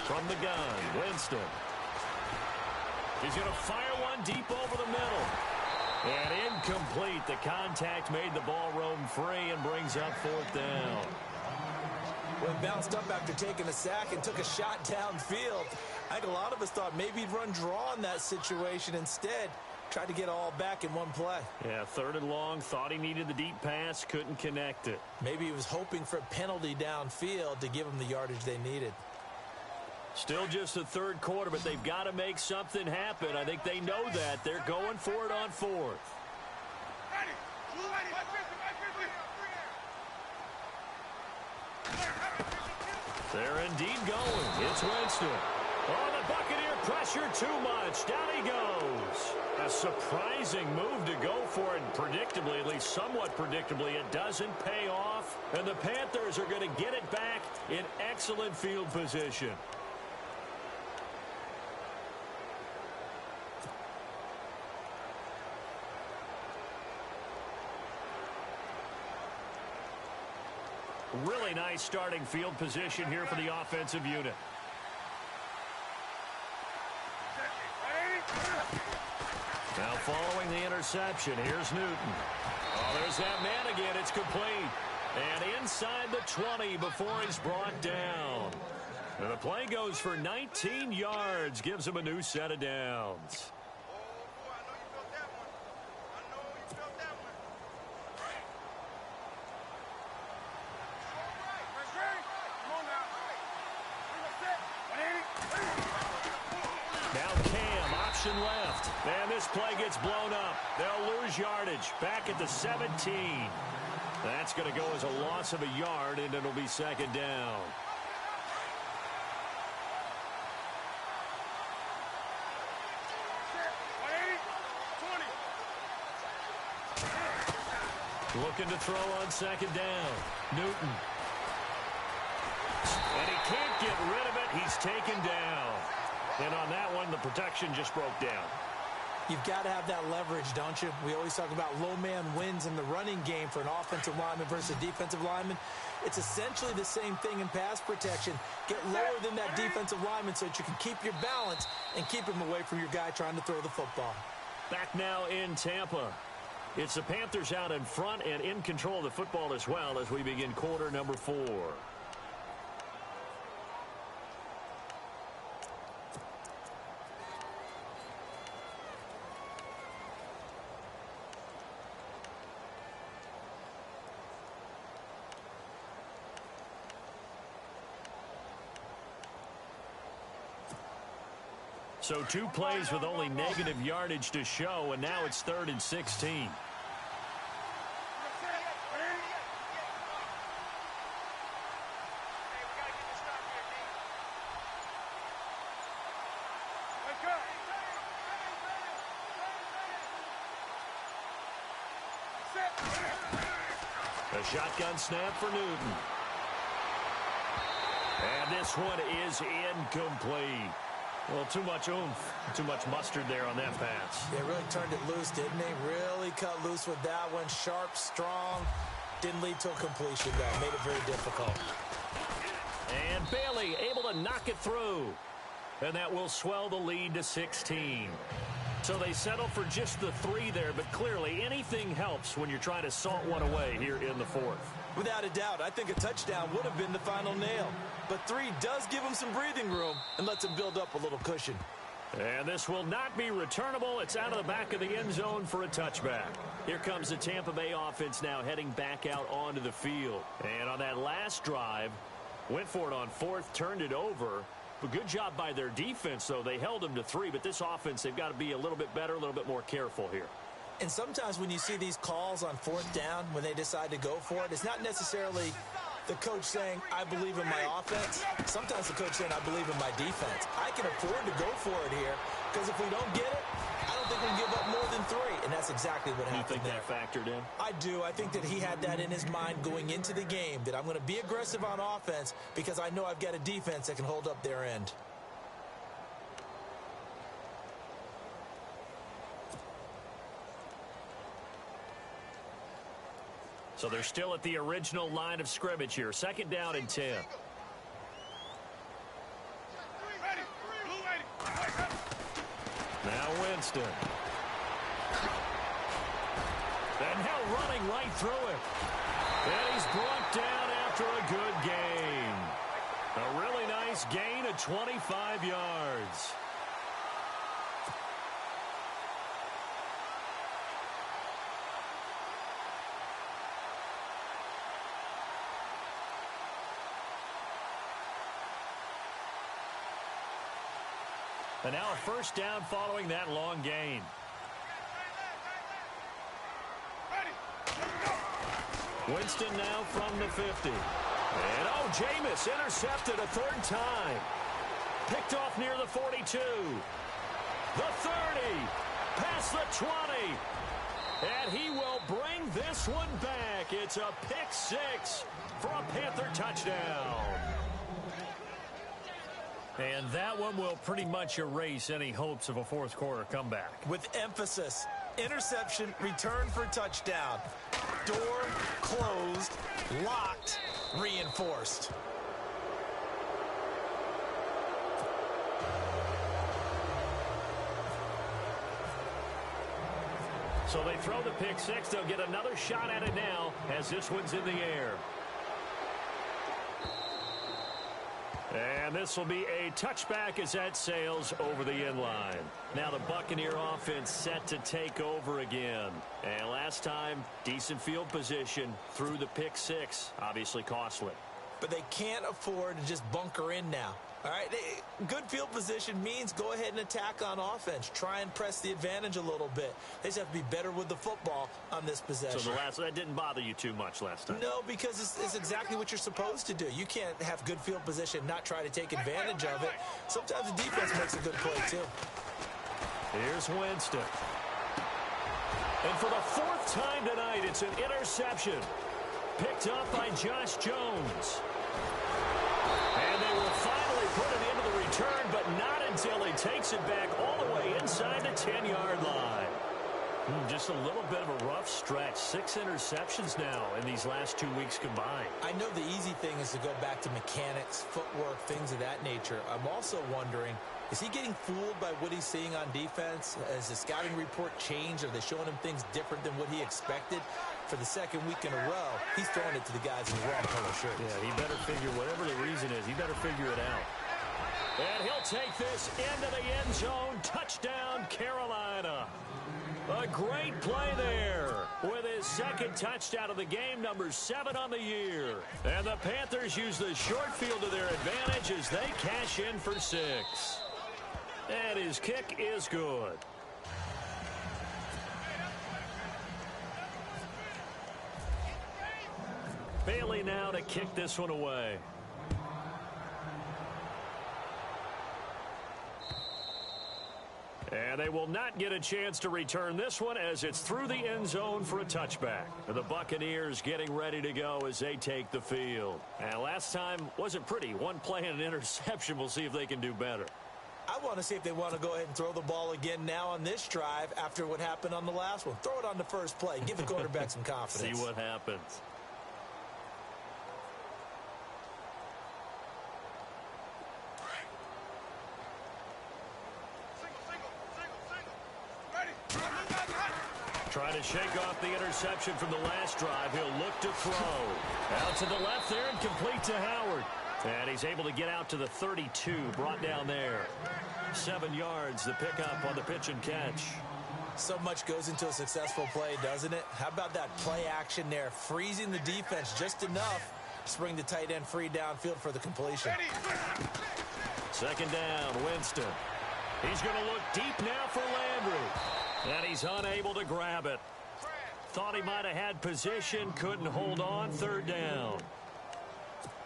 From the gun, Winston. He's going to fire one deep over the middle. And incomplete. The contact made the ball roam free and brings up 4th down. Well, he bounced up after taking a sack and took a shot downfield. I think a lot of us thought maybe he'd run draw in that situation. Instead, tried to get all back in one play. Yeah, 3rd and long. Thought he needed the deep pass. Couldn't connect it. Maybe he was hoping for a penalty downfield to give him the yardage they needed. Still just the 3rd quarter, but they've got to make something happen. I think they know that. They're going for it on 4th. They're indeed going. It's Winston. Oh, the Buccaneer pressure too much. Down he goes. A surprising move to go for it. Predictably, at least somewhat predictably, it doesn't pay off. And the Panthers are going to get it back in excellent field position. Really nice starting field position here for the offensive unit. Now following the interception, here's Newton. Oh, there's that man again. It's complete. And inside the 20 before he's brought down. And the play goes for 19 yards. Gives him a new set of downs. Left, and this play gets blown up. They'll lose yardage back at the 17. That's going to go as a loss of a yard, and it'll be second down. Looking to throw on second down. Newton. And he can't get rid of it. He's taken down. And on that one, the protection just broke down. You've got to have that leverage, don't you? We always talk about low man wins in the running game for an offensive lineman versus defensive lineman. It's essentially the same thing in pass protection. Get lower than that defensive lineman so that you can keep your balance and keep him away from your guy trying to throw the football. Back now in Tampa. It's the Panthers out in front and in control of the football as well as we begin quarter number 4. So 2 plays with only negative yardage to show, and now it's 3rd and 16. A shotgun snap for Newton. And this one is incomplete. Well, too much oomph, too much mustard there on that pass. They really turned it loose, didn't they? Really cut loose with that one. Sharp, strong. Didn't lead to a completion, though. Made it very difficult. And Bailey able to knock it through. And that will swell the lead to 16. So they settle for just the 3 there, but clearly anything helps when you're trying to salt one away here in the 4th. Without a doubt, I think a touchdown would have been the final nail. But 3 does give them some breathing room and lets them build up a little cushion. And this will not be returnable. It's out of the back of the end zone for a touchback. Here comes the Tampa Bay offense now heading back out onto the field. And on that last drive, went for it on 4th, turned it over. But good job by their defense, though. They held them to 3, but this offense, they've got to be a little bit better, a little bit more careful here. And sometimes when you see these calls on 4th down, when they decide to go for it, it's not necessarily the coach saying, I believe in my offense. Sometimes the coach saying, I believe in my defense. I can afford to go for it here because if we don't get it, I don't think we'll give up more than 3. And that's exactly what happened there. You think that factored in? I do. I think that he had that in his mind going into the game, that I'm going to be aggressive on offense because I know I've got a defense that can hold up their end. So they're still at the original line of scrimmage here. 2nd down and 10. Now Winston. And now running right through it. And he's brought down after a good gain. A really nice gain of 25 yards. And now a 1st down following that long gain. Winston now from the 50. And Jameis intercepted a 3rd time. Picked off near the 42. The 30. Past the 20. And he will bring this one back. It's a pick 6 for a Panther touchdown. And that one will pretty much erase any hopes of a 4th quarter comeback. With emphasis, interception, return for touchdown. Door closed, locked, reinforced. So they throw the pick 6. They'll get another shot at it now as this one's in the air. And this will be a touchback as that sails over the end line. Now the Buccaneer offense set to take over again. And last time, decent field position through the pick 6. Obviously costly. But they can't afford to just bunker in now. All right, good field position means go ahead and attack on offense. Try and press the advantage a little bit. They just have to be better with the football on this possession. So that didn't bother you too much last time? No, because it's exactly what you're supposed to do. You can't have good field position, not try to take advantage of it. Sometimes the defense makes a good play, too. Here's Winston. And for the 4th time tonight, it's an interception. Picked up by Josh Jones. And they will finally put it into the return, but not until he takes it back all the way inside the 10-yard line. Just a little bit of a rough stretch. 6 interceptions now in these last 2 weeks combined. I know the easy thing is to go back to mechanics, footwork, things of that nature. I'm also wondering, is he getting fooled by what he's seeing on defense? Has the scouting report changed? Are they showing him things different than what he expected? For the 2nd week in a row, he's throwing it to the guys in the wrong color shirts. Yeah, he better figure, whatever the reason is, he better figure it out. And he'll take this into the end zone. Touchdown, Carolina. A great play there with his 2nd touchdown of the game, number 7 on the year. And the Panthers use the short field to their advantage as they cash in for 6. And his kick is good. Bailey now to kick this one away. And they will not get a chance to return this one as it's through the end zone for a touchback. The Buccaneers getting ready to go as they take the field. And last time wasn't pretty. One play and an interception. We'll see if they can do better. I want to see if they want to go ahead and throw the ball again now on this drive after what happened on the last one. Throw it on the first play. Give the quarterback some confidence. See what happens. Trying to shake off the interception from the last drive. He'll look to throw. Out to the left there and complete to Howard. And he's able to get out to the 32, brought down there. 7 yards, the pickup on the pitch and catch. So much goes into a successful play, doesn't it? How about that play action there, freezing the defense just enough to bring the tight end free downfield for the completion. Second down, Winston. He's going to look deep now for Landry. And he's unable to grab it. Thought he might have had position, couldn't hold on. Third down.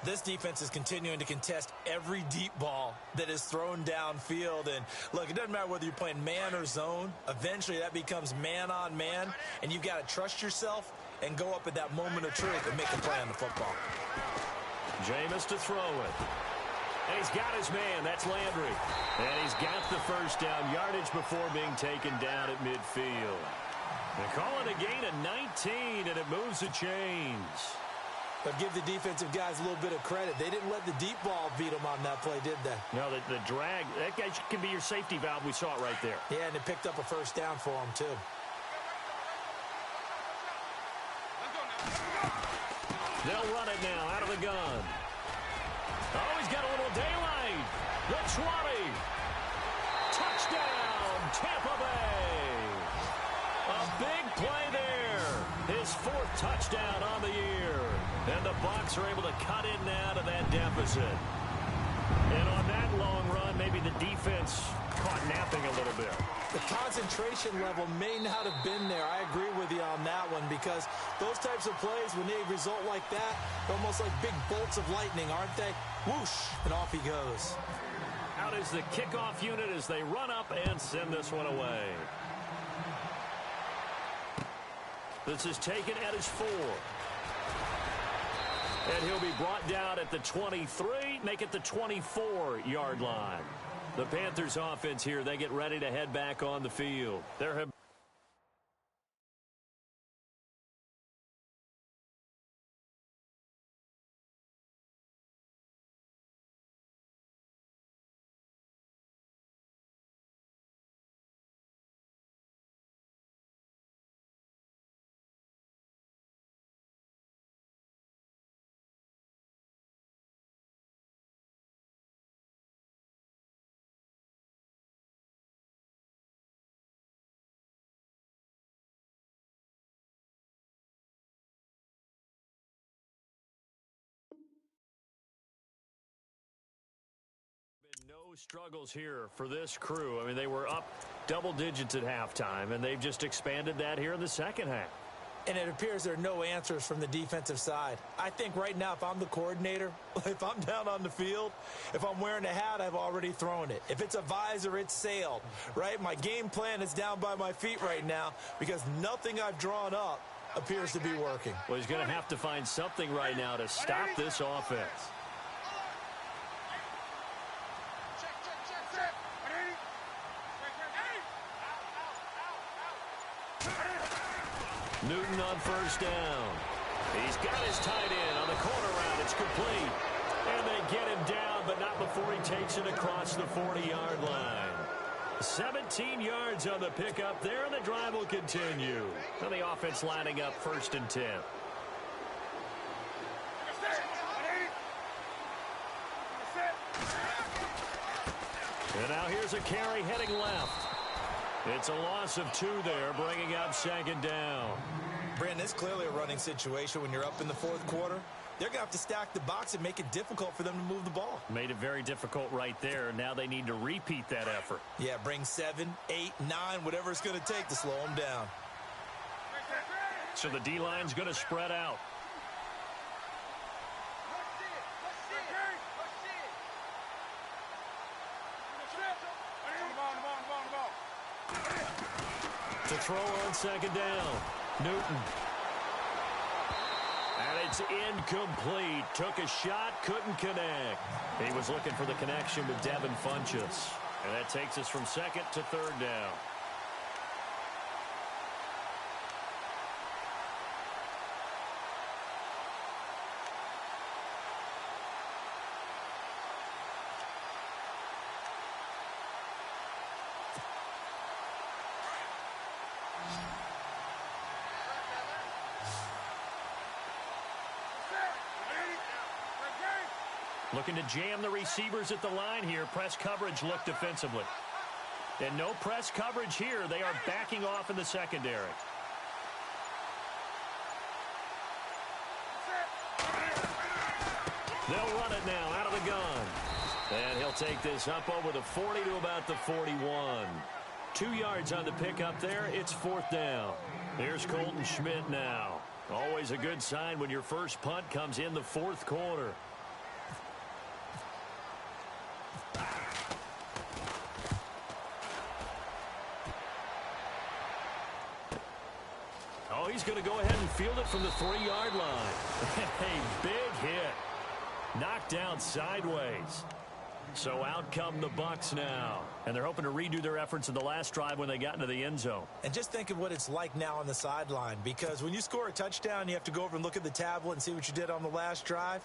This defense is continuing to contest every deep ball that is thrown downfield. And, look, it doesn't matter whether you're playing man or zone. Eventually, that becomes man-on-man, and you've got to trust yourself and go up at that moment of truth and make a play on the football. Jameis to throw it. And he's got his man. That's Landry. And he's got the first down yardage before being taken down at midfield. They call it a gain of 19, and it moves the chains. But give the defensive guys a little bit of credit. They didn't let the deep ball beat them on that play, did they? No, the drag, that guy can be your safety valve. We saw it right there. Yeah, and it picked up a first down for them, too. They'll run it now out of the gun. Oh, he's got a little daylight. The 20. Touchdown, Tampa Bay. A big play there. His 4th touchdown on the year. And the Bucs are able to cut in now to that deficit. And on that long run, maybe the defense caught napping a little bit. The concentration level may not have been there. I agree with you on that one, because those types of plays, when they result like that, they're almost like big bolts of lightning, aren't they? Whoosh, and off he goes. Out is the kickoff unit as they run up and send this one away. This is taken at his 4. And he'll be brought down at the 23, make it the 24-yard line. The Panthers offense here, they get ready to head back on the field. There have no struggles here for this crew. I mean, they were up double digits at halftime, and they've just expanded that here in the second half. And it appears there are no answers from the defensive side. I think right now, if I'm the coordinator, if I'm down on the field, if I'm wearing a hat, I've already thrown it. If it's a visor, it's sailed, right? My game plan is down by my feet right now because nothing I've drawn up appears to be working. Well, he's going to have to find something right now to stop this offense. Newton on first down. He's got his tight end on the corner route. It's complete. And they get him down, but not before he takes it across the 40-yard line. 17 yards on the pickup there, and the drive will continue. And the offense lining up 1st and 10. And now here's a carry heading left. It's a loss of 2 there, bringing up 2nd down. Brandon, it's clearly a running situation when you're up in the 4th quarter. They're going to have to stack the box and make it difficult for them to move the ball. Made it very difficult right there. Now they need to repeat that effort. Yeah, bring 7, 8, 9, whatever it's going to take to slow them down. So the D-line's going to spread out. To throw on 2nd down, Newton. And it's incomplete. Took a shot, couldn't connect. He was looking for the connection with Devin Funchess. And that takes us from 2nd to 3rd down. Looking to jam the receivers at the line here. Press coverage look defensively. And no press coverage here. They are backing off in the secondary. They'll run it now out of the gun. And he'll take this up over the 40 to about the 41. 2 yards on the pickup there. It's 4th down. Here's Colton Schmidt now. Always a good sign when your first punt comes in the 4th quarter. Oh, he's going to go ahead and field it from the 3-yard line. A big hit. Knocked down sideways. So out come the Bucs now. And they're hoping to redo their efforts in the last drive when they got into the end zone. And just think of what it's like now on the sideline. Because when you score a touchdown, you have to go over and look at the tablet and see what you did on the last drive.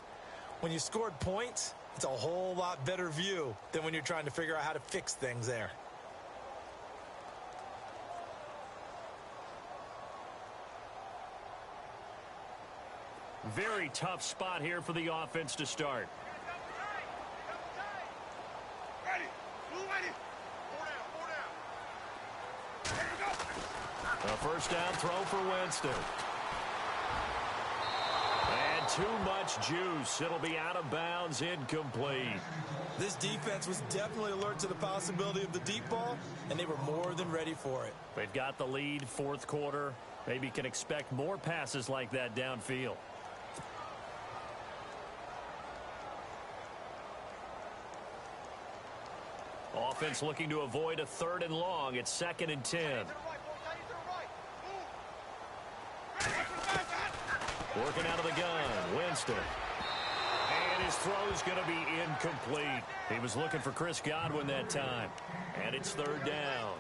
When you scored points, it's a whole lot better view than when you're trying to figure out how to fix things there. Very tough spot here for the offense to start. Ready. Blue ready. 4 down. 4 down. There we go. A first down throw for Winston. And too much juice. It'll be out of bounds, incomplete. This defense was definitely alert to the possibility of the deep ball, and they were more than ready for it. They've got the lead, 4th quarter. Maybe can expect more passes like that downfield. Offense looking to avoid a 3rd and long. It's 2nd and 10. Working out of the gun. Winston. And his throw's going to be incomplete. He was looking for Chris Godwin that time. And it's 3rd down.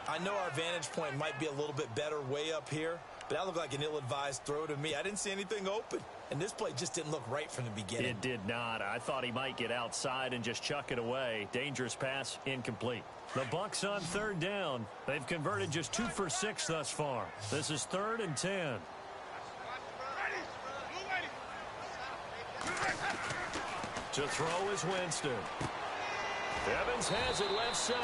I know our vantage point might be a little bit better way up here, but that looked like an ill-advised throw to me. I didn't see anything open. And this play just didn't look right from the beginning. It did not. I thought he might get outside and just chuck it away. Dangerous pass, incomplete. The Bucs on 3rd down. They've converted just 2 for 6 thus far. This is 3rd and 10. To throw is Winston. Evans has it left side.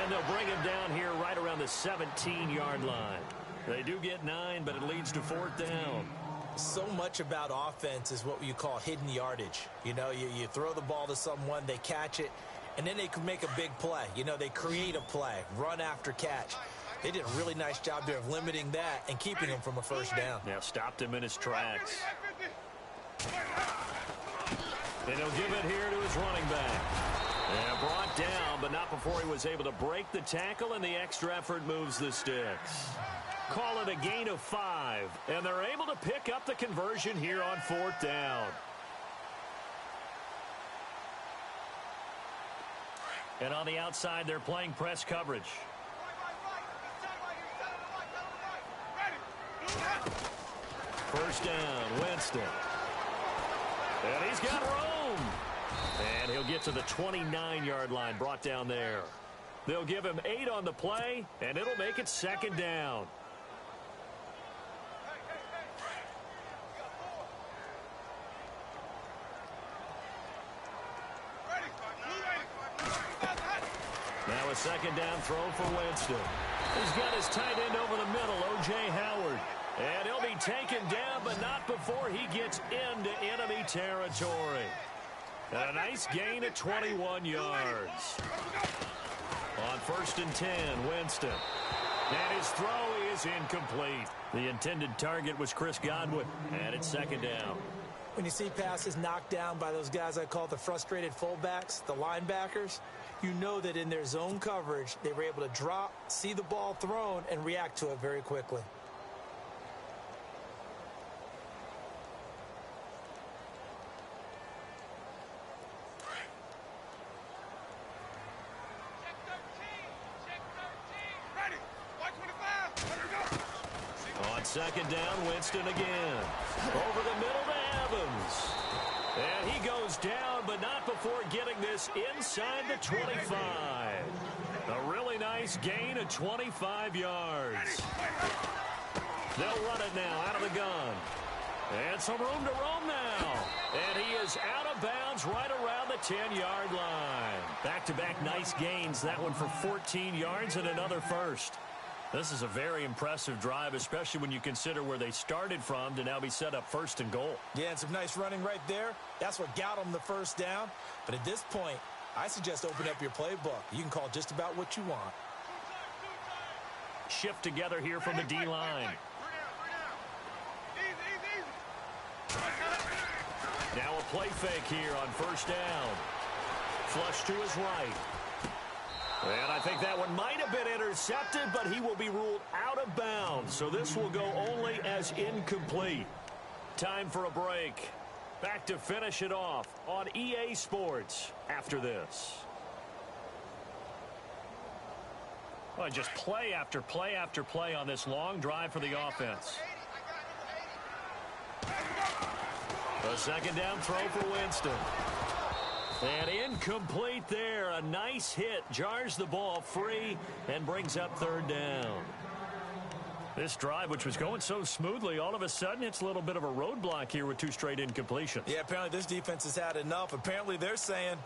And they'll bring him down here right around the 17-yard line. They do get 9, but it leads to 4th down. So much about offense is what you call hidden yardage. You know, you throw the ball to someone, they catch it, and then they can make a big play. You know, they create a play, run after catch. They did a really nice job there of limiting that and keeping him from a first down. Yeah, stopped him in his tracks. And he'll give it here to his running back. And brought down, but not before he was able to break the tackle, and the extra effort moves the sticks. Call it a gain of 5, and they're able to pick up the conversion here on 4th down. And on the outside, they're playing press coverage. First down, Winston. And he's got room. And he'll get to the 29-yard line, brought down there. They'll give him 8 on the play, and it'll make it 2nd down. Now a 2nd down throw for Winston. He's got his tight end over the middle, O.J. Howard. And he'll be taken down, but not before he gets into enemy territory. And a nice gain of 21 yards. On 1st and 10, Winston. And his throw is incomplete. The intended target was Chris Godwin, and it's 2nd down. When you see passes knocked down by those guys I call the frustrated fullbacks, the linebackers, you know that in their zone coverage, they were able to drop, see the ball thrown, and react to it very quickly. On 2nd down, Winston again. Over the middle to Evans. And he goes down, but not before getting this inside the 25. A really nice gain of 25 yards. They'll run it now out of the gun. And some room to roam now. And he is out of bounds right around the 10-yard line. Back-to-back nice gains. That one for 14 yards and another first. This is a very impressive drive, especially when you consider where they started from to now be set up first and goal. Yeah, and some nice running right there. That's what got them the first down. But at this point, I suggest open up your playbook. You can call just about what you want. Shift together here from the D-line. Now a play fake here on first down. Flush to his right. And I think that one might have been intercepted, but he will be ruled out of bounds. So this will go only as incomplete. Time for a break. Back to finish it off on EA Sports after this. Well, just play after play after play on this long drive for the offense. A second down throw for Winston. And incomplete there. A nice hit. Jars the ball free and brings up third down. This drive, which was going so smoothly, all of a sudden it's a little bit of a roadblock here with two straight incompletions. Yeah, apparently this defense has had enough. Apparently they're saying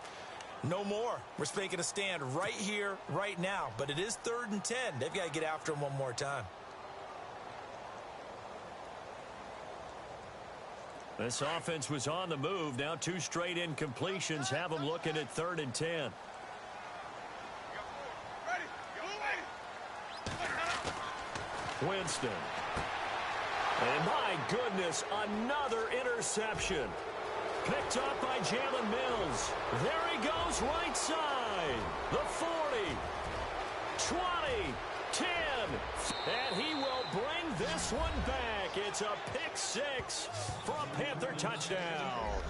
no more. We're making a stand right here, right now. But it is 3rd and 10. They've got to get after him one more time. This offense was on the move. Now two straight incompletions have them looking at 3rd and 10. Winston. And my goodness, another interception. Picked up by Jalen Mills. There he goes, right side. The 40, 20, 10. And he will bring this one back. It's a pick six for a Panther touchdown.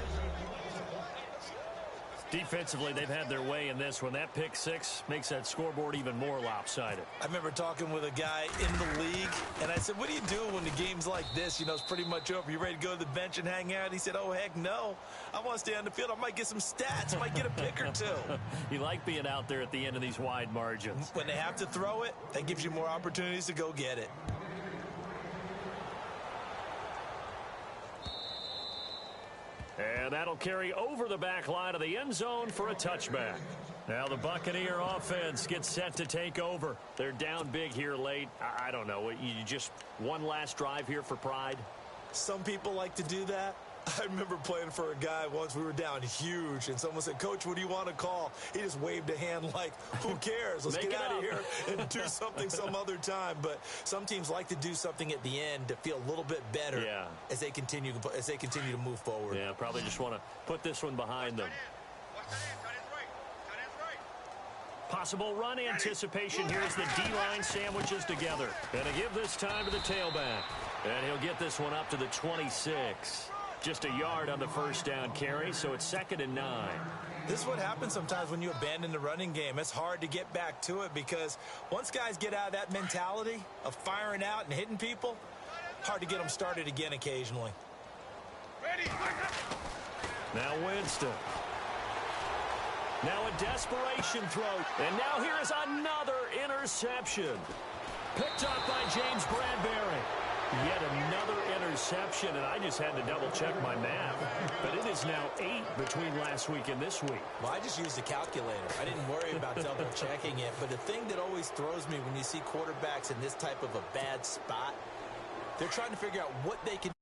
Defensively, they've had their way in this one. That pick six makes that scoreboard even more lopsided. I remember talking with a guy in the league, and I said, what do you do when the game's like this? You know, it's pretty much over. You ready to go to the bench and hang out? He said, oh, heck no. I want to stay on the field. I might get some stats. I might get a pick or two. You like being out there at the end of these wide margins. When they have to throw it, that gives you more opportunities to go get it. And that'll carry over the back line of the end zone for a touchback. Now the Buccaneer offense gets set to take over. They're down big here late. I don't know. You just one last drive here for pride? Some people like to do that. I remember playing for a guy once. We were down huge, and someone said, Coach, what do you want to call? He just waved a hand like, who cares? Let's get out of here and do something some other time. But some teams like to do something at the end to feel a little bit better as they continue to move forward. Yeah, probably just want to put this one behind them. Possible run anticipation here as the D-line sandwiches together. And to give this time to the tailback. And he'll get this one up to the 26. Just a yard on the first down carry, so it's 2nd and 9. This is what happens sometimes when you abandon the running game. It's hard to get back to it because once guys get out of that mentality of firing out and hitting people, hard to get them started again occasionally. Now Winston. Now a desperation throw. And now here is another interception. Picked up by James Bradbury. Yet another interception, and I just had to double-check my math. But it is now 8 between last week and this week. Well, I just used a calculator. I didn't worry about double-checking it. But the thing that always throws me when you see quarterbacks in this type of a bad spot, they're trying to figure out what they can